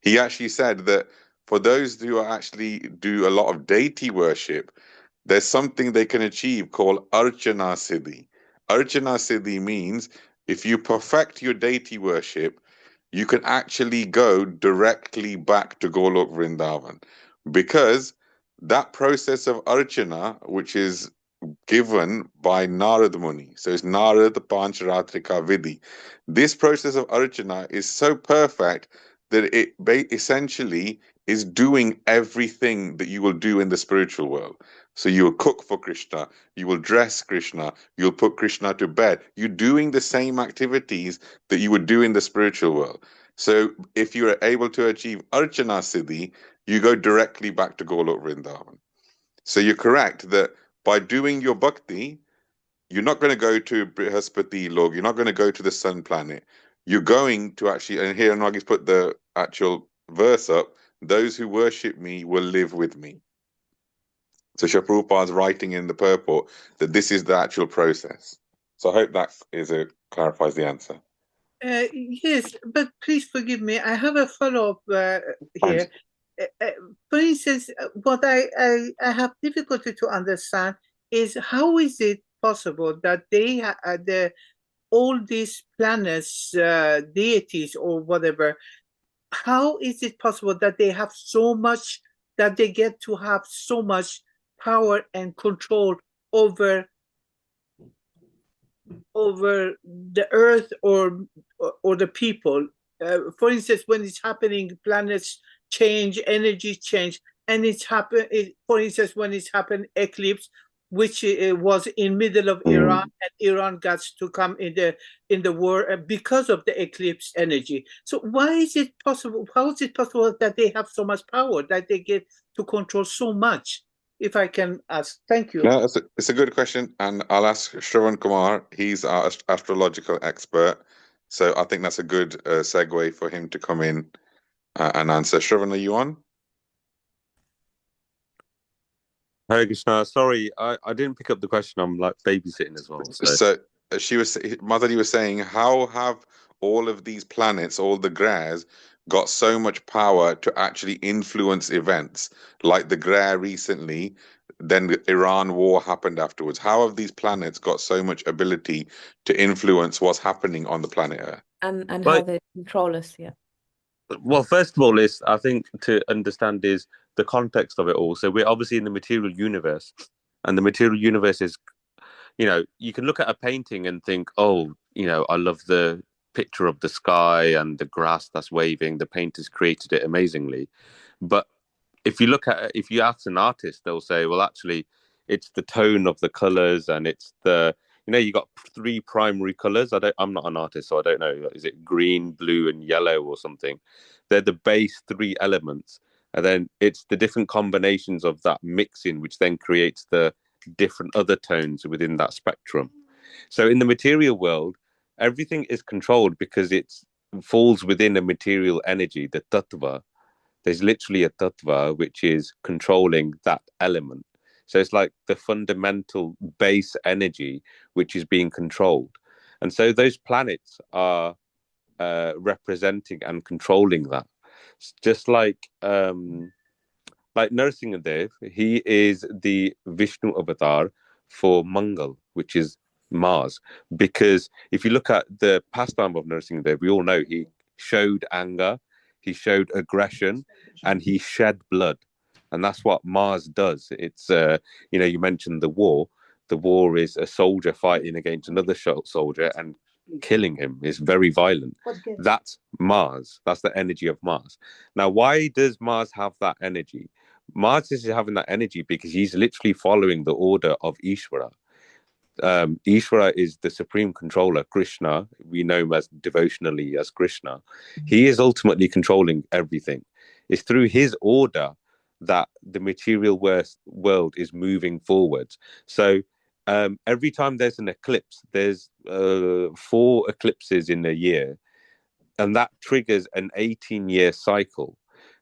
He actually said that for those who actually do a lot of deity worship, there's something they can achieve called Archana Siddhi. Archana Siddhi means if you perfect your deity worship, you can actually go directly back to Golok Vrindavan, because that process of Archana, which is given by Narad Muni, so it's Narad Pancharatrika Vidhi. This process of Archana is so perfect that it essentially is doing everything that you will do in the spiritual world. So you will cook for Krishna, you will dress Krishna, you'll put Krishna to bed. You're doing the same activities that you would do in the spiritual world. So if you are able to achieve Archana Siddhi, you go directly back to Golok Vrindavan. So you're correct that by doing your bhakti, you're not going to go to Brihaspati Log, you're not going to go to the sun planet. You're going to actually, and here Anuragi's put the actual verse up, those who worship me will live with me. So Srila Prabhupada's writing in the purport that this is the actual process. So I hope that clarifies the answer. Yes, but please forgive me. I have a follow-up here. For instance, what I have difficulty to understand is how is it possible that they all these planets, deities or whatever, how is it possible that they have so much, that they get to have so much power and control over the earth or the people? For instance, when it's happening, planets change, energy change, and it's happened. For instance, when it's happened eclipse, which was in middle of Iran, and Iran got to come in the war because of the eclipse energy. So why is it possible? How is it possible that they have so much power, that they get to control so much? If I can ask, thank you. No, it's a good question, and I'll ask Shravan Kumar. He's our astrological expert, so I think that's a good segue for him to come in and answer. Shravan, are you on? Hare Krishna. Sorry, I didn't pick up the question. I'm like babysitting as well. So Mataji was saying, how have all of these planets, all the grays, got so much power to actually influence events, like the Grail recently, then the Iran war happened afterwards. How have these planets got so much ability to influence what's happening on the planet Earth? And how they control us, yeah. Well, first of all, is I think to understand is the context of it all. So we're obviously in the material universe, and the material universe is, you can look at a painting and think, oh, I love the picture of the sky and the grass that's waving. The painter's created it amazingly. But if you ask an artist, they'll say, well, actually, it's the tone of the colors, and it's you got 3 primary colors. I'm not an artist, so I don't know. Is it green, blue, and yellow or something? They're the base 3 elements. And then it's the different combinations of that mixing, which then creates the different other tones within that spectrum. So in the material world, everything is controlled because it's falls within a material energy, the tattva. There's literally a tattva which is controlling that element. So it's like the fundamental base energy which is being controlled. And so those planets are representing and controlling that. It's just like Narasimhadev, he is the Vishnu avatar for Mangal, which is Mars. Because if you look at the pastime of Narasimhadev, we all know he showed anger, he showed aggression, and he shed blood. And that's what Mars does. It's, you mentioned the war. The war is a soldier fighting against another soldier and killing him. It's very violent. That's Mars. That's the energy of Mars. Now, why does Mars have that energy? Mars is having that energy because he's literally following the order of Ishvara. Ishvara is the supreme controller, Krishna. We know him as devotionally as Krishna. He is ultimately controlling everything. It's through his order that the material world is moving forwards. So every time there's an eclipse, there's 4 eclipses in a year, and that triggers an 18-year cycle.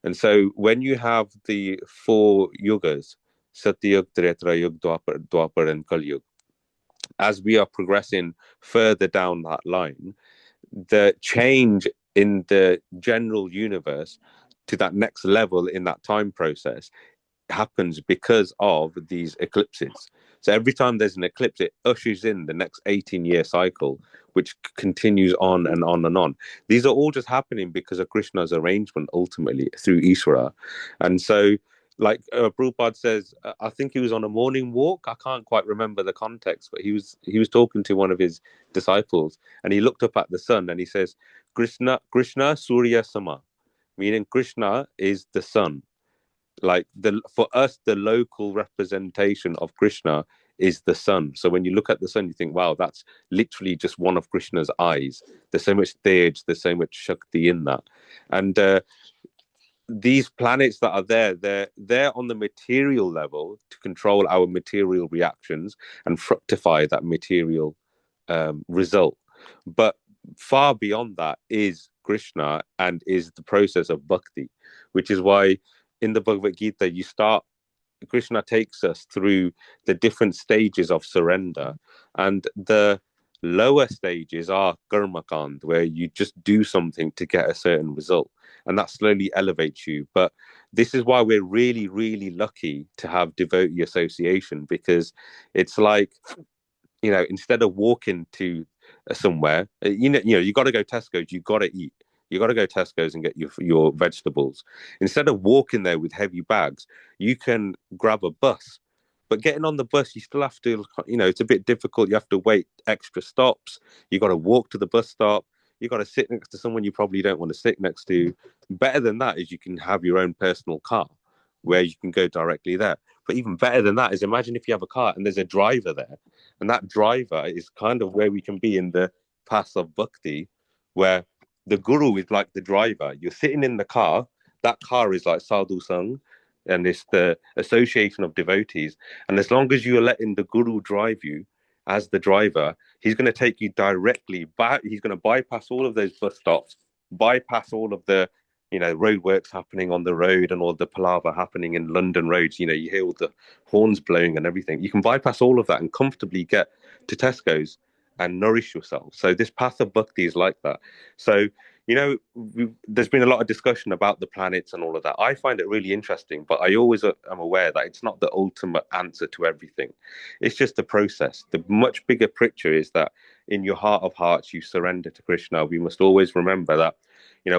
And so when you have the 4 yugas, Satyug, Treta Yug, Dwapar, and Kali Yug, as we are progressing further down that line, the change in the general universe to that next level in that time process happens because of these eclipses. So every time there's an eclipse, it ushers in the next 18-year cycle, which continues on and on and on. These are all just happening because of Krishna's arrangement, ultimately, through Ishvara. And so, like Prabhupada says, I think he was on a morning walk. I can't quite remember the context, but he was talking to one of his disciples, and he looked up at the sun and he says, Krishna Surya Sama, meaning Krishna is the sun. Like for us, the local representation of Krishna is the sun. So when you look at the sun, you think, wow, that's literally just one of Krishna's eyes. There's so much Tej, there's so much Shakti in that. And these planets that are they're on the material level to control our material reactions and fructify that material result. But far beyond that is Krishna and is the process of bhakti, which is why in the Bhagavad Gita, Krishna takes us through the different stages of surrender. And the lower stages are karmakand, where you just do something to get a certain result. And that slowly elevates you. But this is why we're really, really lucky to have devotee association, because it's like, instead of walking to somewhere, you got to go Tesco's, you got to eat. You got to go Tesco's and get your vegetables. Instead of walking there with heavy bags, you can grab a bus. But getting on the bus, you still have to, it's a bit difficult. You have to wait extra stops. You got to walk to the bus stop. You got to sit next to someone you probably don't want to sit next to. Better than that is you can have your own personal car where you can go directly there. But even better than that is, imagine if you have a car and there's a driver there. And that driver is kind of where we can be in the path of bhakti, where the guru is like the driver. You're sitting in the car. That car is like sadhu sang, and it's the association of devotees. And as long as you're letting the guru drive you as the driver, he's going to take you directly back. He's going to bypass all of those bus stops, bypass all of the roadworks happening on the road and all the palaver happening in London roads. You hear all the horns blowing and everything. You can bypass all of that and comfortably get to Tesco's and nourish yourself. So this path of bhakti is like that. So, there's been a lot of discussion about the planets and all of that. I find it really interesting, but I always am aware that it's not the ultimate answer to everything. It's just a process. The much bigger picture is that in your heart of hearts, you surrender to Krishna. We must always remember that,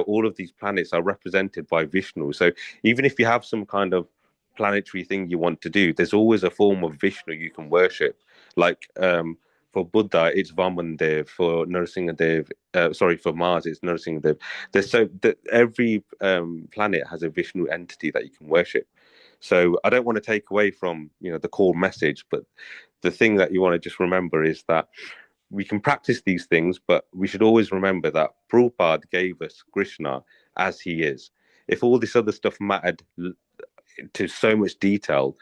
all of these planets are represented by Vishnu. So even if you have some kind of planetary thing you want to do, there's always a form of Vishnu you can worship. Like for Buddha, it's Vamandev. For Narasimhadev, for Mars, it's Narasimhadev. Every planet has a Vishnu entity that you can worship. So I don't want to take away from the core message, but the thing that you want to just remember is that we can practice these things, but we should always remember that Prabhupada gave us Krishna as he is. If all this other stuff mattered to so much detail,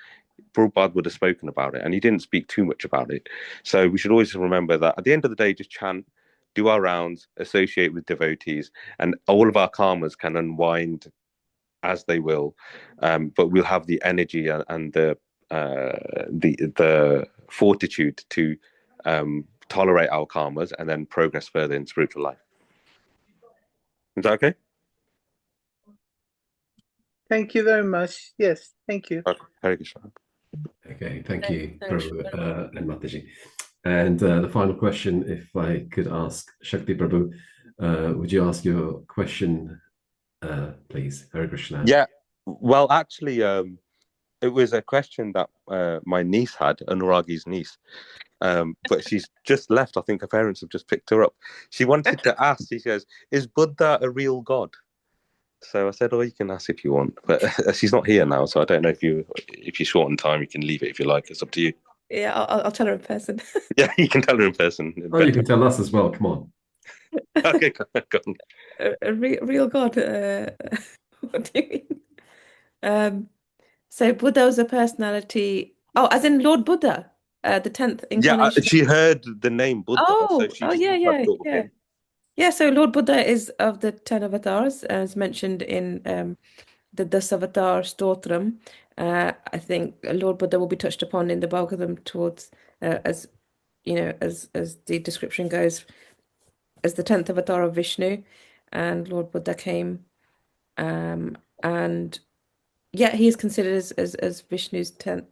Prabhupada would have spoken about it, and he didn't speak too much about it. So we should always remember that at the end of the day, just chant, do our rounds, associate with devotees, and all of our karmas can unwind as they will, but we'll have the energy and the fortitude to tolerate our karmas and then progress further in spiritual life. Is that okay? Thank you very much. Yes, thank you. Okay. Hare Krishna. Okay, thank you, Thanks. Prabhu and Mataji. And the final question, if I could ask Shakti Prabhu, would you ask your question, please? Hare Krishna. Yeah, well, actually, it was a question that my niece had, Anuragi's niece, but she's just left. I think her parents have just picked her up. She wanted to ask, she says, is Buddha a real god? So I said, oh, you can ask if you want, but she's not here now, so I don't know if you're short on time, you can leave it if you like. It's up to you. Yeah, I'll tell her in person. Yeah, you can tell her in person. Oh, you can tell us as well. Come on. Okay, go on. A real God. What do you mean? So Buddha was a personality. Oh, as in Lord Buddha, the 10th Yeah, incarnation. she heard the name Buddha, so Oh, she oh just yeah, thought yeah, of yeah. him. Yeah, so Lord Buddha is of the 10 avatars, as mentioned in the Dasavatar Stotram. I think Lord Buddha will be touched upon in the Bhagavatam towards, as you know, as the description goes, as the 10th avatar of Vishnu, and Lord Buddha came, and yeah, he is considered as Vishnu's 10th,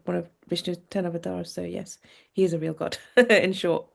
one of Vishnu's 10 avatars. So yes, he is a real god, in short.